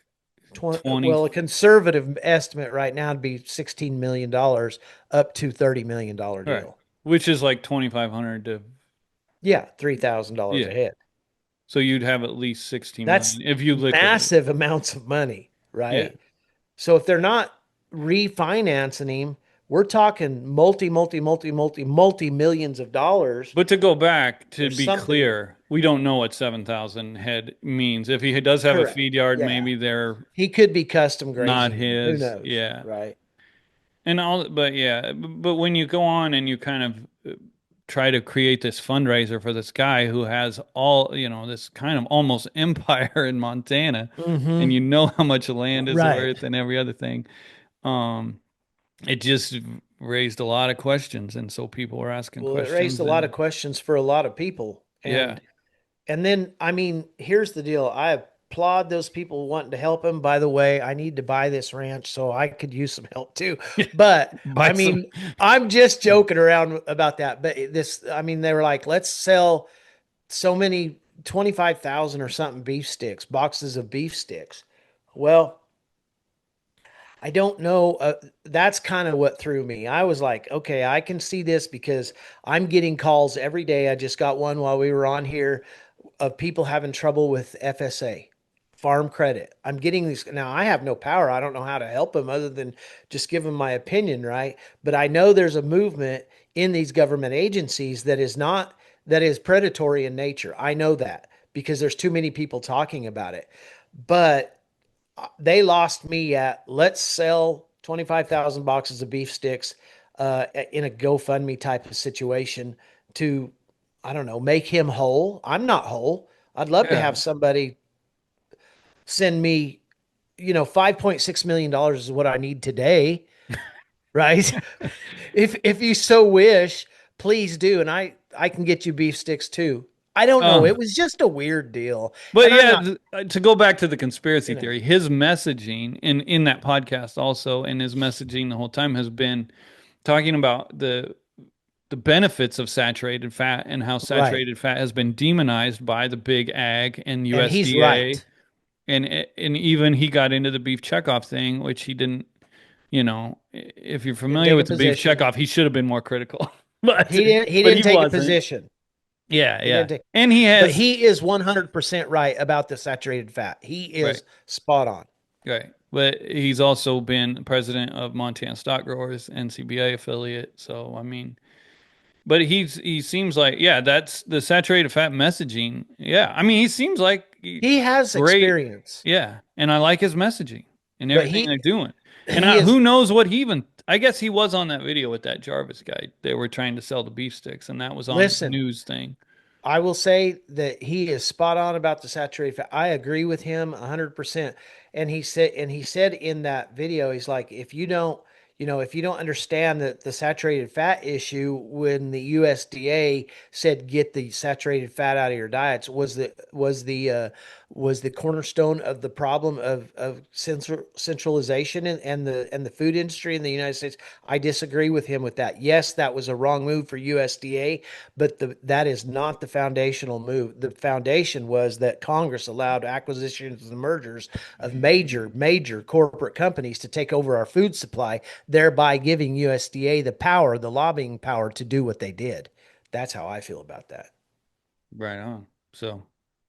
20, Well, a conservative estimate right now would be $16 million up to $30 million right, deal. which is like 2,500 to Yeah, $3,000 yeah. a head. So you'd have at least 16 That's million if you liquidate. massive amounts of money, Yeah. right? So if they're not refinancing him, we're talking multi millions of dollars But to go back, to for be something. clear, we don't know what 7,000 head means. If he does have a Correct. feed yard, Yeah. maybe they're He could be custom not grazing them. Who his. knows? Yeah. Right. And all, but yeah, but when you go on and you kind of try to create this fundraiser for this guy who has all, this kind of almost empire in Montana, and Mm-hmm. you know how much land is Right. worth and every other thing, um, it just raised a lot of questions. And so people were asking Well, it raised a questions lot of and questions for a lot of people. yeah. And then, I mean, here's the deal. I applaud those people wanting to help him. By the way, I need to buy this ranch, so I could use some help too. But Buy I some. mean, I'm just joking around about that. But I mean, they were like, let's sell so many 25,000 or something beef sticks, boxes of beef sticks. Well, I don't know. That's kind of what threw me. I was like, okay, I can see this because I'm getting calls every day. I just got one while we were on here of people having trouble with FSA, farm credit. I'm getting these now. I have no power. I don't know how to help them other than just give them my opinion, right? But I know there's a movement in these government agencies that is predatory in nature. I know that because there's too many people talking about it. But they lost me at, let's sell 25,000 boxes of beef sticks in a GoFundMe type of situation to, I don't know, make him whole. I'm not whole. I'd love to Yeah. have somebody send me, $5.6 million is what I need today, right? If you so wish, please do. And I can get you beef sticks too. I don't know. Uh, It was just a weird deal. but And I'm yeah, not, to go back to the conspiracy you know, theory, his messaging in that podcast also, and his messaging the whole time has been talking about the benefits of saturated fat and how Right. saturated fat has been demonized by the big ag and And he's USDA. right. And even he got into the beef checkoff thing, which he didn't, if you're Didn't familiar take a with the beef position. checkoff, he should have been more critical. But He but didn't he take a wasn't. position. Yeah, He yeah. didn't take, And he but has he is 100% right about the saturated fat. He right, is spot on. right. But he's also been president of Montana Stock Growers, NCBA affiliate. So I mean, but he seems like, yeah, that's the saturated fat messaging. Yeah. I mean, he seems like He has great. experience, Yeah. And I like his messaging and but everything they're doing. And he is who knows what he even, I guess he was on that video with that Jarvis guy. They were trying to sell the beef sticks, and that was on the listen. news thing. I will say that he is spot on about the saturated fat. I agree with him 100%. And he said in that video, he's like, if you don't, if you don't understand that the saturated fat issue, when the USDA said get the saturated fat out of your diets, was the cornerstone of the problem of centralization and the food industry in the United States. I disagree with him with that. Yes, that was a wrong move for USDA, but that is not the foundational move. The foundation was that Congress allowed acquisitions and mergers of major corporate companies to take over our food supply, thereby giving USDA the power, the lobbying power to do what they did. That's how I feel about that. Right on. So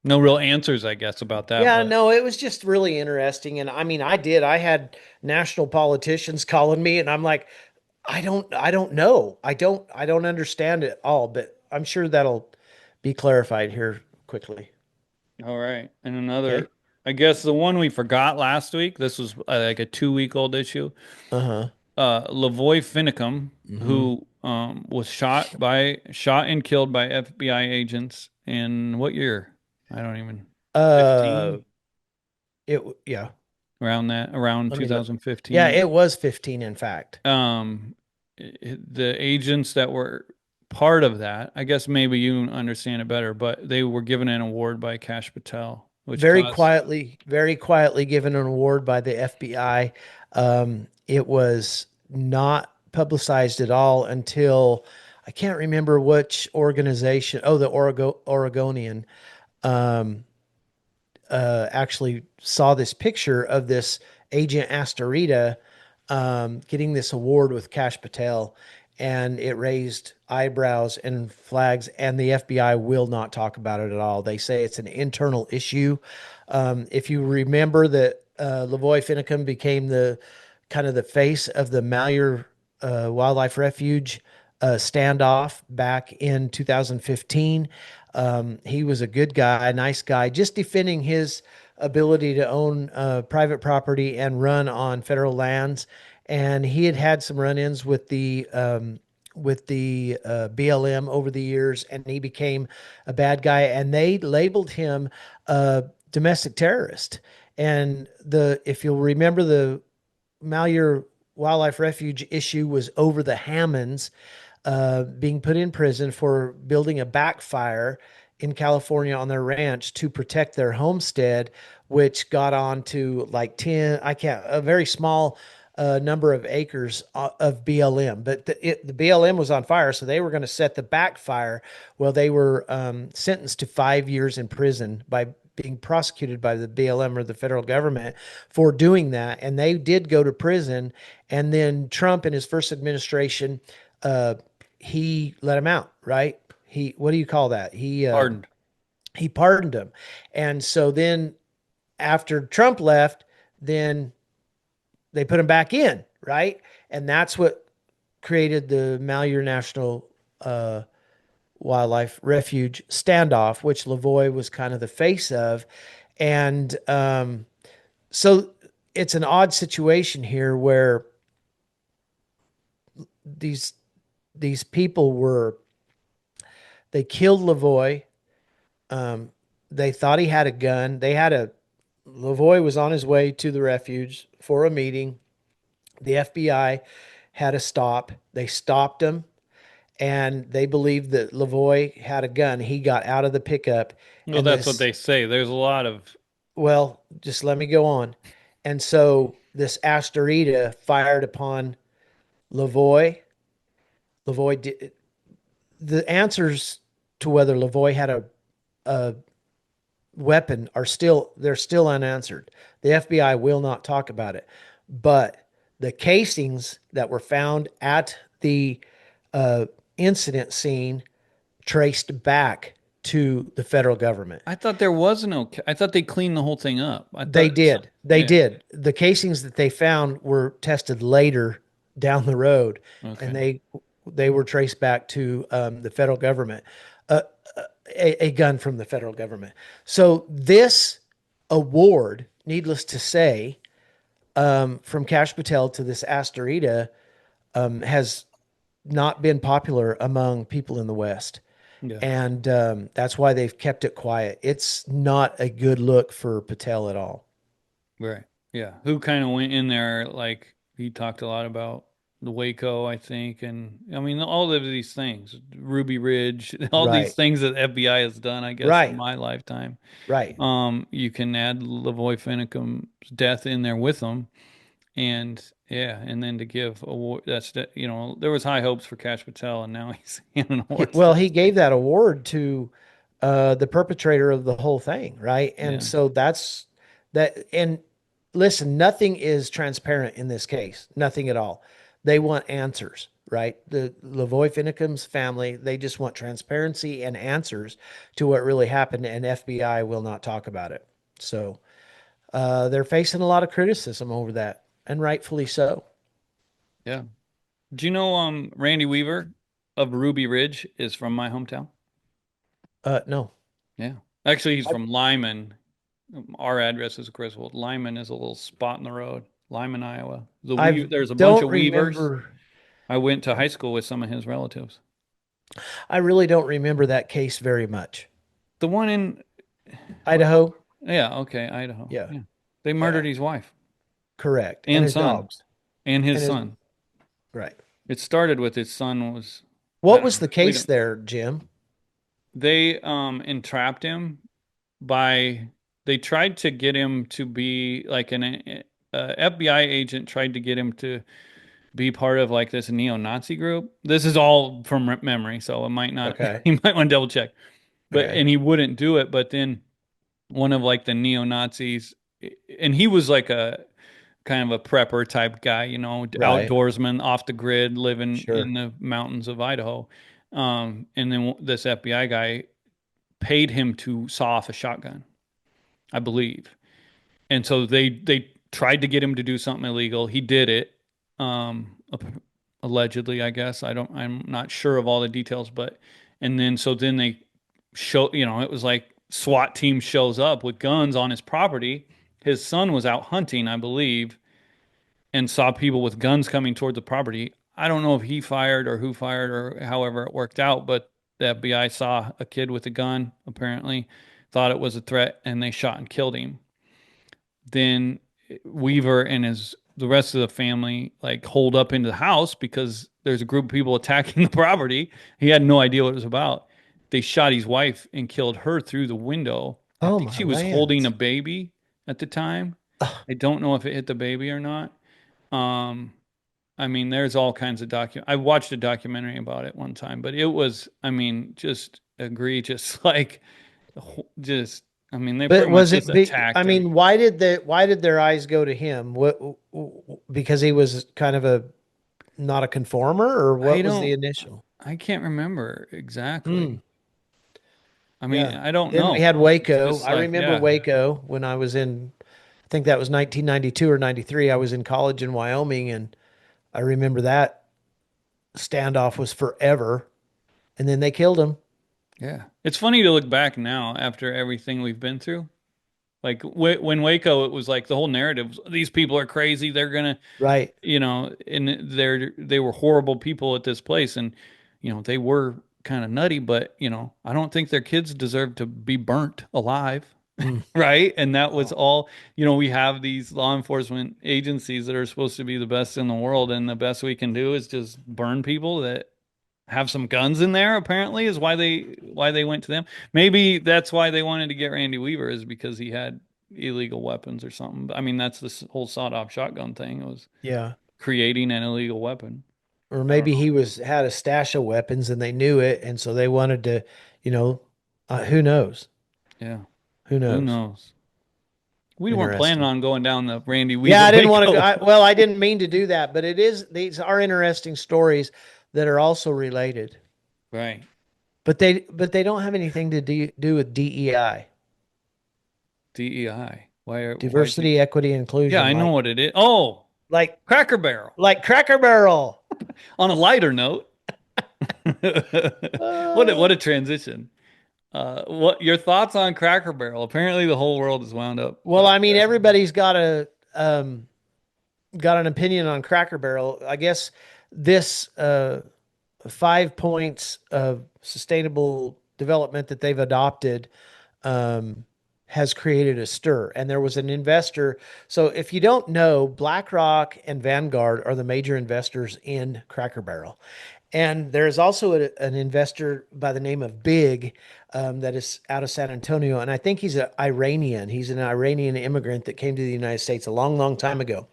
no real answers, I guess, about that, Yeah, but no, it was just really interesting. And I mean, I had national politicians calling me, and I'm like, I don't know. I don't understand it all, but I'm sure that'll be clarified here quickly. all right. And Okay. another, I guess the one we forgot last week, this was like a 2 week old issue. Uh-huh. Lavoy Finicum, Mm-hmm. who was shot and killed by FBI agents in what year? I don't even Uh, 15, yeah. around Let me look. Yeah, 2015. it was 15, in fact. Um, the agents that were part of that, I guess maybe you understand it better, but they were given an award by Cash Patel, which caused Very quietly given an award by the FBI. It was not publicized at all until I can't remember which organization. Oh, the Oregonian. Um, actually saw this picture of this Agent Astorita getting this award with Cash Patel, and it raised eyebrows and flags. And the FBI will not talk about it at all. They say it's an internal issue. If you remember that Lavoy Finicum became the kind of the face of the Malheur Wildlife Refuge standoff back in 2015. He was a good guy, a nice guy, just defending his ability to own private property and run on federal lands. And he had had some run-ins with the BLM over the years, and he became a bad guy. And they labeled him a domestic terrorist. And the if you'll remember, the Malheur Wildlife Refuge issue was over the Hammonds being put in prison for building a backfire in California on their ranch to protect their homestead, which got on to like 10, a very small number of acres of BLM. But the BLM was on fire, so they were going to set the backfire. Well, they were sentenced to 5 years in prison by being prosecuted by the BLM or the federal government for doing that. And they did go to prison. And then Trump in his first administration, uh, he let him out, right? What do you call that? pardoned. He pardoned him. And so then after Trump left, then they put him back in, right? And that's what created the Malheur National Wildlife Refuge standoff, which Lavoy was kind of the face of. And so it's an odd situation here where these these people they killed Lavoy. Um, they thought he had a gun. Lavoy was on his way to the refuge for a meeting. The FBI had a stop. They stopped him, and they believed that Lavoy had a gun. He got out of the pickup, Well, and that's what this, they say. There's a lot of well, just let me go on. And so this Astorita fired upon Lavoy. Lavoy the answers to whether Lavoie had a weapon are still they're still unanswered. The FBI will not talk about it. But the casings that were found at the uh, incident scene traced back to the federal government. I thought there was no. I thought they cleaned the whole thing up. I They thought so. did. They Yeah. did. The casings that they found were tested later down the road, and Okay. they were traced back to the federal government, uh, a gun from the federal government. So this award, needless to say, from Cash Patel to this Asterita, has not been popular among people in the West. Yeah. And that's why they've kept it quiet. It's not a good look for Patel at all. Right. Yeah. Who kind of went in there like he talked a lot about the Waco, I think, and I mean all of these things, Ruby Ridge, all these Right, things that FBI has done, I guess, in right, my lifetime. right. You can add Lavoy Finicum's death in there with them, and yeah, and then to give award, there was high hopes for Cash Patel, and now he's handing awards to Well, he this gave guy. that award to the perpetrator of the whole thing, right? And Yeah. so that's that. And listen, nothing is transparent in this case, nothing at all. They want answers, right? The Lavoy Finicum's family, they just want transparency and answers to what really happened, and FBI will not talk about it. So they're facing a lot of criticism over that, and rightfully so. Yeah. Do you know Randy Weaver of Ruby Ridge is from my hometown? No, Yeah. Actually, he's I, from Lyman. Our address is Griswold. Lyman is a little spot in the road. Lyman, Iowa. I There's a bunch don't of Weavers. remember. I went to high school with some of his relatives. I really don't remember that case very much. The one in, well, Idaho? yeah, okay, Idaho. Yeah, Yeah. They yeah, murdered his wife correct. And and his son dogs. and his And his son. right. It started with his son was, I What don't was know. the We case don't, there, Jim? they entrapped him by, they tried to get him to be like FBI agent tried to get him to be part of like this neo-Nazi group. This is all from memory, so it might not, Okay. you might want to double check. But Okay. and he wouldn't do it, but then one of like the neo-Nazis, and he was like a kind of a prepper type guy, Right. outdoorsman, off the grid, living Sure. in the mountains of Idaho. And then this FBI guy paid him to saw off a shotgun, I believe. And so they tried to get him to do something illegal. He did it, allegedly, I guess. I'm not sure of all the details, but and then so then they show, it was like SWAT team shows up with guns on his property. His son was out hunting, I believe, and saw people with guns coming toward the property. I don't know if he fired or who fired or however it worked out, but the FBI saw a kid with a gun, apparently, thought it was a threat, and they shot and killed him. Then Weaver and the rest of the family like holed up into the house because there's a group of people attacking the property. He had no idea what it was about. They shot his wife and killed her through the window. I Oh think my she was holding a lands. baby at the time. I don't know if it hit the baby or not. Um, I mean, there's all kinds of I watched a documentary about it one time, but it was, I mean, just egregious. Like, just, I mean, they But pretty much was just it big? I attacked her. mean, why did their eyes go to him? What because he was kind of a not a conformer, or I what was the don't, initial? I can't remember Hmm. exactly. I mean, Yeah. I don't Then we know. had It's Waco. just I like, remember yeah, Waco when I was in, I think that was 1992 or 93. I was in college in Wyoming, and I remember that standoff was forever. And then they killed him. yeah. It's funny to look back now after everything we've been through. Like when Waco, it was like the whole narrative, these people are crazy. They're gonna, Right. and they were horrible people at this place, and they were kind of nutty, but I don't think their kids deserve to be burnt alive, Mm. right? And that was Oh, all, we have these law enforcement agencies that are supposed to be the best in the world, and the best we can do is just burn people that have some guns in there. Apparently, is why they went to them. Maybe that's why they wanted to get Randy Weaver is because he had illegal weapons or something. I mean, that's this whole sawed-off shotgun thing. It was yeah. creating an illegal weapon. Or I don't maybe know. he was had a stash of weapons and they knew it, and so they wanted to, you know, who knows? Yeah. Who Who knows? knows? We weren't planning Interesting. on going down the Randy Yeah, Weaver I didn't want to go. Waco. Well, I didn't mean to do that, but it is, these are interesting stories that are also related. Right. But they don't have anything to do with DEI, DEI. Why diversity, equity, Yeah, inclusion, I know what it is. Oh, like Cracker Barrel. like Cracker Barrel. On a lighter note, what Uh, a transition. What your thoughts on Cracker Barrel? Apparently, the whole world is wound up well, I mean, there. everybody's got an opinion on Cracker Barrel. I guess this 5 points of sustainable development that they've adopted um, has created a stir. And there was an investor. So if you don't know, BlackRock and Vanguard are the major investors in Cracker Barrel. And there's also an investor by the name of Big that is out of San Antonio. And I think he's an Iranian. He's an Iranian immigrant that came to the United States a long, long time ago.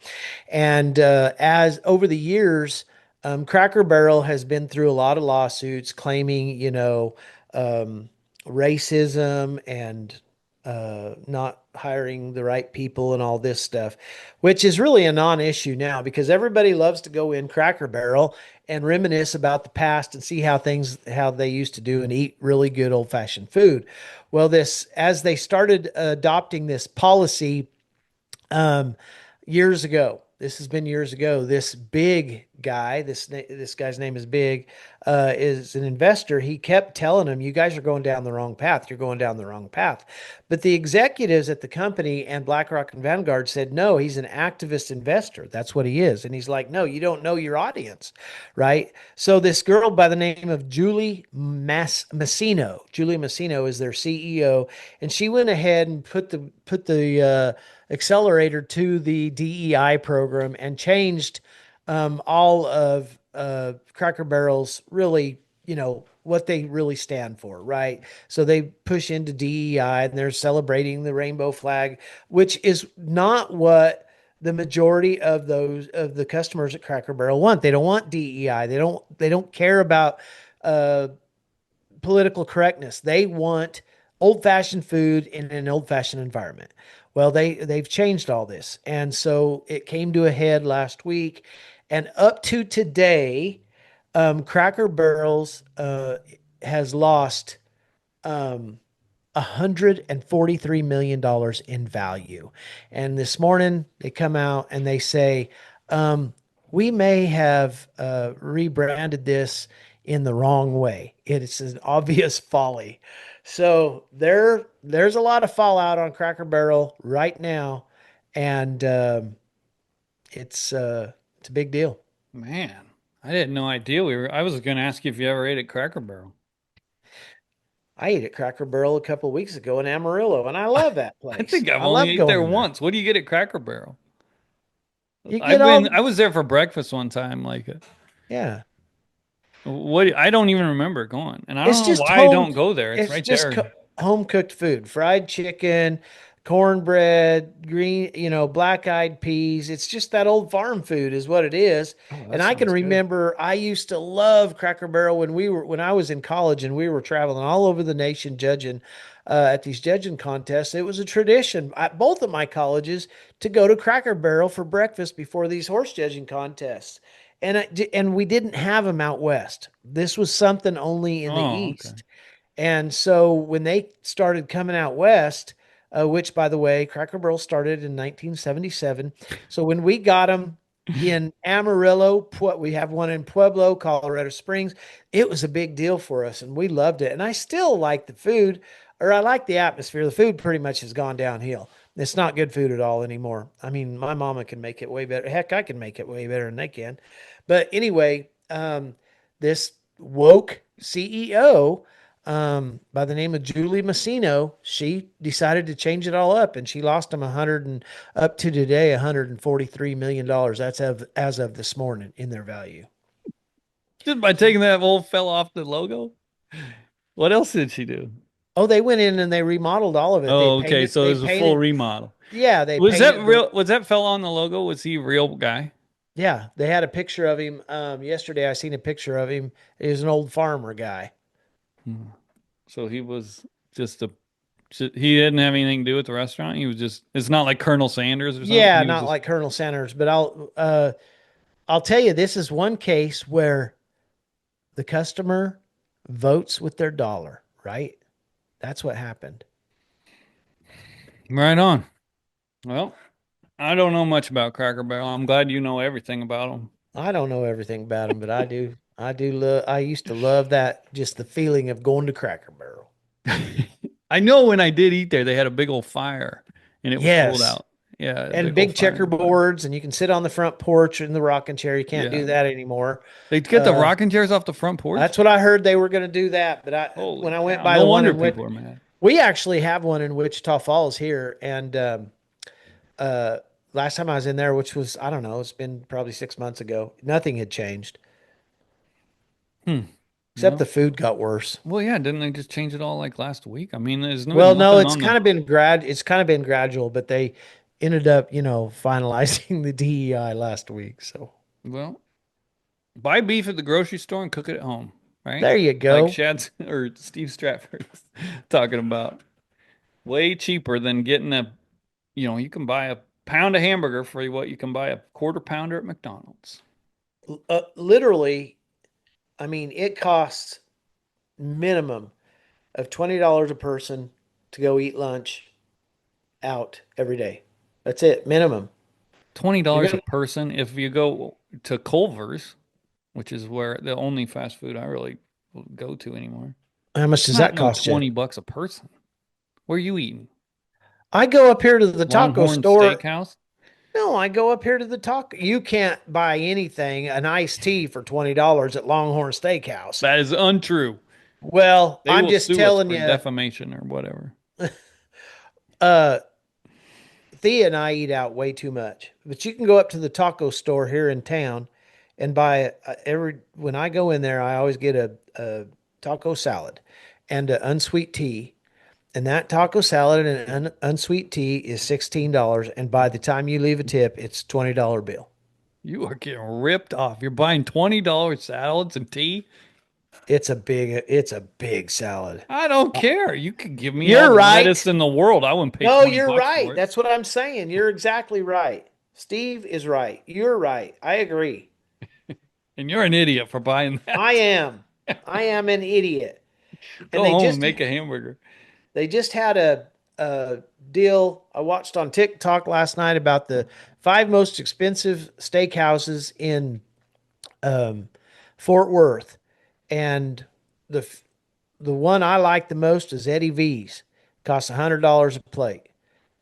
And as over the years, Cracker Barrel has been through a lot of lawsuits claiming, um, racism and not hiring the right people and all this stuff, which is really a non-issue now because everybody loves to go in Cracker Barrel and reminisce about the past and see how they used to do and eat really good old-fashioned food. Well, this as they started adopting this policy um, years ago. This has been years ago. This big guy, this guy's name is Big, is an investor. He kept telling him, "You guys are going down the wrong path. You're going down the wrong path." But the executives at the company and BlackRock and Vanguard said, "No, he's an activist investor. That's what he is." And he's like, "No, you don't know your audience, right?" So this girl by the name of Julie Massino is their CEO, and she went ahead and put the accelerator to the DEI program and changed all of Cracker Barrel's really, what they really stand for, right? So they push into DEI and they're celebrating the rainbow flag, which is not what the majority of those of the customers at Cracker Barrel want. They don't want DEI. They don't care about uh, political correctness. They want old-fashioned food in an old-fashioned environment. Well, they've changed all this. And so it came to a head last week. And up to today, Cracker Barrels has lost um, $143 million in value. And this morning they come out and they say, um, we may have rebranded this in the wrong way. It's an obvious folly. So there's a lot of fallout on Cracker Barrel right now, and it's a big deal. Man, I had no idea we were. I was going to ask you if you ever ate at Cracker Barrel. I ate at Cracker Barrel a couple of weeks ago in Amarillo, and I love that I place. think I've I only love ate there going there. once. What do you get at Cracker Barrel? You get all, I was there for breakfast one time. Like, yeah. what? I don't even remember going, and I It's don't know just why I home. don't go there. It's It's right just there. home cooked food, fried chicken, cornbread, green, black-eyed peas. It's just that old farm food is what it is. Oh, that And I can sounds good. remember I used to love Cracker Barrel when I was in college and we were traveling all over the nation judging at these judging contests. It was a tradition at both of my colleges to go to Cracker Barrel for breakfast before these horse judging contests. And we didn't have them out west. This was something only in the Oh, okay. east. And so when they started coming out west, which by the way, Cracker Barrel started in 1977. So when we got them in Amarillo, we have one in Pueblo, Colorado Springs. It was a big deal for us and we loved it. And I still like the food, or I like the atmosphere. The food pretty much has gone downhill. It's not good food at all anymore. I mean, my mama can make it way better. Heck, I can make it way better than they can. But anyway, this woke CEO by the name of Julie Massino, she decided to change it all up, and she lost them 100 and up to today $143 million. That's as of this morning in their value. Just by taking that old fell off the logo. What else did she do? Oh, they went in and they remodeled all of it. They Oh, okay. painted. So it They was a full painted. remodel. Yeah, they Was that painted the. real? Was that fell on the logo? Was he a real guy? Yeah, they had a picture of him. Yesterday I seen a picture of him. He was an old farmer guy. Hmm. So he was just a he didn't have anything to do with the restaurant. He was just it's not like Colonel Sanders or something. Yeah, He was not just like Colonel Sanders, but I'll tell you, this is one case where the customer votes with their dollar, right? That's what happened. right on. Well, I don't know much about Cracker Barrel. I'm glad you know everything about I don't know everything about him, but I do. I do love. I used to love that, just the feeling of going to Cracker Barrel. them. I know when I did eat there, they had a big old fire and it was cold Yes, out. Yeah, a and big old big fire in the front. checkerboards, and you can sit on the front porch in the rocking chair. You can't Yeah. do that anymore. They get the Uh, rocking chairs off the front porch. that's what I heard they were going to do that, but Holy when I went cow. by No the one wonder in which people are mad. we actually have one in Wichita Falls here, and uh, last time I was in there, which was I don't know, it's been probably 6 months ago, nothing had changed Hmm. except the Well, food got worse. well, yeah, didn't they just change it all like last week? I mean, there's been Well, no, nothing on the it's kind of been gradual, but they ended up, finalizing the DEI last week. So well, buy beef at the grocery store and cook it at home, right? there you Like go. Shad's or Steve Stratford's talking about. Way cheaper than getting you can buy a pound of hamburger for what you can buy a quarter pounder at McDonald's. Literally, I mean, it costs minimum of $20 a person to go eat lunch out every day. That's it, minimum. You're $20 a gonna, person if you go to Culver's, which is where the only fast food I really go to anymore. how much It's does not that no cost you? $20 a person. Where are you eating? I go up here to the taco Longhorn store. Steakhouse? No, I go up here to the taco. You can't buy anything, an iced tea for $20 at Longhorn Steakhouse. That is untrue. Well, They I'm will just sue us telling for you, defamation or whatever. uh, Thea and I eat out way too much. But you can go up to the taco store here in town and buy when I go in there, I always get a taco salad and an unsweet tea. And that taco salad and an unsweet tea is $16. And by the time you leave a tip, it's $20 bill. You are getting ripped off. You're buying $20 salads and tea. It's a big salad. I don't care. You could give me all You're the lettuce right. in the world. I wouldn't pay No, 20 you're bucks right. for it. That's what I'm saying. You're exactly right. Steve is right. You're right. I agree. And you're an idiot for buying I that. am. I am an idiot. And Go home and make a hamburger. they just had a deal I watched on TikTok last night about the five most expensive steakhouses in um, Fort Worth, and the the one I like the most is Eddie V's. Costs $100 a plate,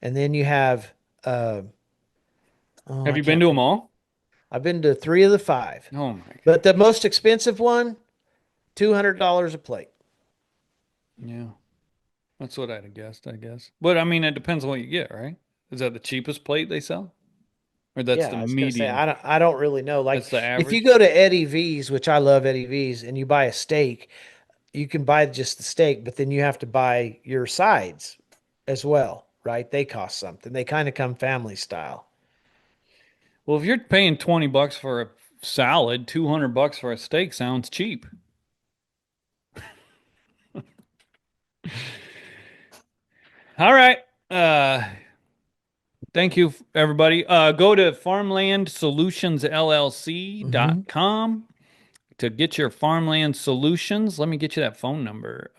and then you have uh, oh Have I you been can't to them think. all? I've been to three of the five, Oh my but God. the most expensive one, $200 a plate. Yeah. That's what I'd have guessed, I guess. But I mean, it depends on what you get, right? Is that the cheapest plate they sell? Or that's Yeah, the I was gonna say median? I don't really know. Like That's the if you average? go to Eddie V's, which I love Eddie V's, and you buy a steak, you can buy just the steak, but then you have to buy your sides as well, right? They cost something. They kind of come family style. Well, if you're paying 20 bucks for a salad, 200 bucks for a steak sounds cheap. All right. Thank you, everybody. Go to Hmm. farmlandsolutionsllc.com to get your farmland solutions. Let me get you that phone number.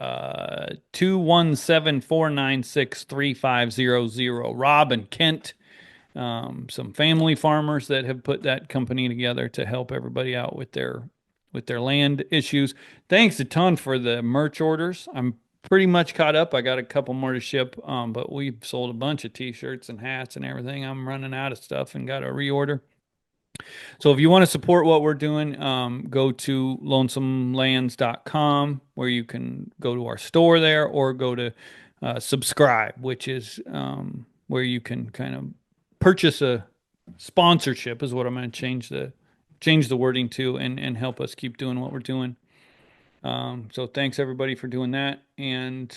217-496-3500. Rob and Kent, some family farmers that have put that company together to help everybody out with their land issues. Thanks a ton for the merch orders. I'm pretty much caught up. I got a couple more to ship, but we've sold a bunch of t-shirts and hats and everything. I'm running out of stuff and got to reorder. So if you want to support what we're doing, go to lonesomelands.com where you can go to our store there or go to subscribe, which is where you can kind of purchase a sponsorship is what I'm going to change the wording to and help us keep doing what we're doing. So thanks everybody for doing that. And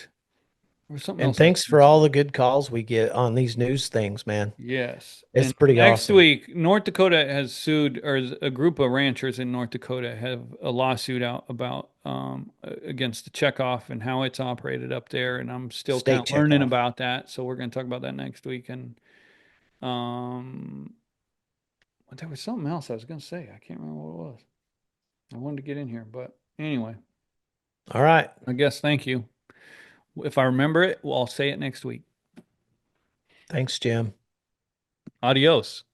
There was something And else I was thanks going for to say. all the good calls we get on these news things, man. Yes. It's And pretty next awesome. week, North Dakota has sued, or a group of ranchers in North Dakota have a lawsuit out about against the checkoff and how it's operated up there. And I'm still kind State of learning checkoff. about that. So we're going to talk about that next week. And um, there was something else I was going to say. I can't remember what it was. I wanted to get in here, but anyway, All right. I guess thank you. If I remember it, well, I'll say it next week. Thanks, Jim. Adios.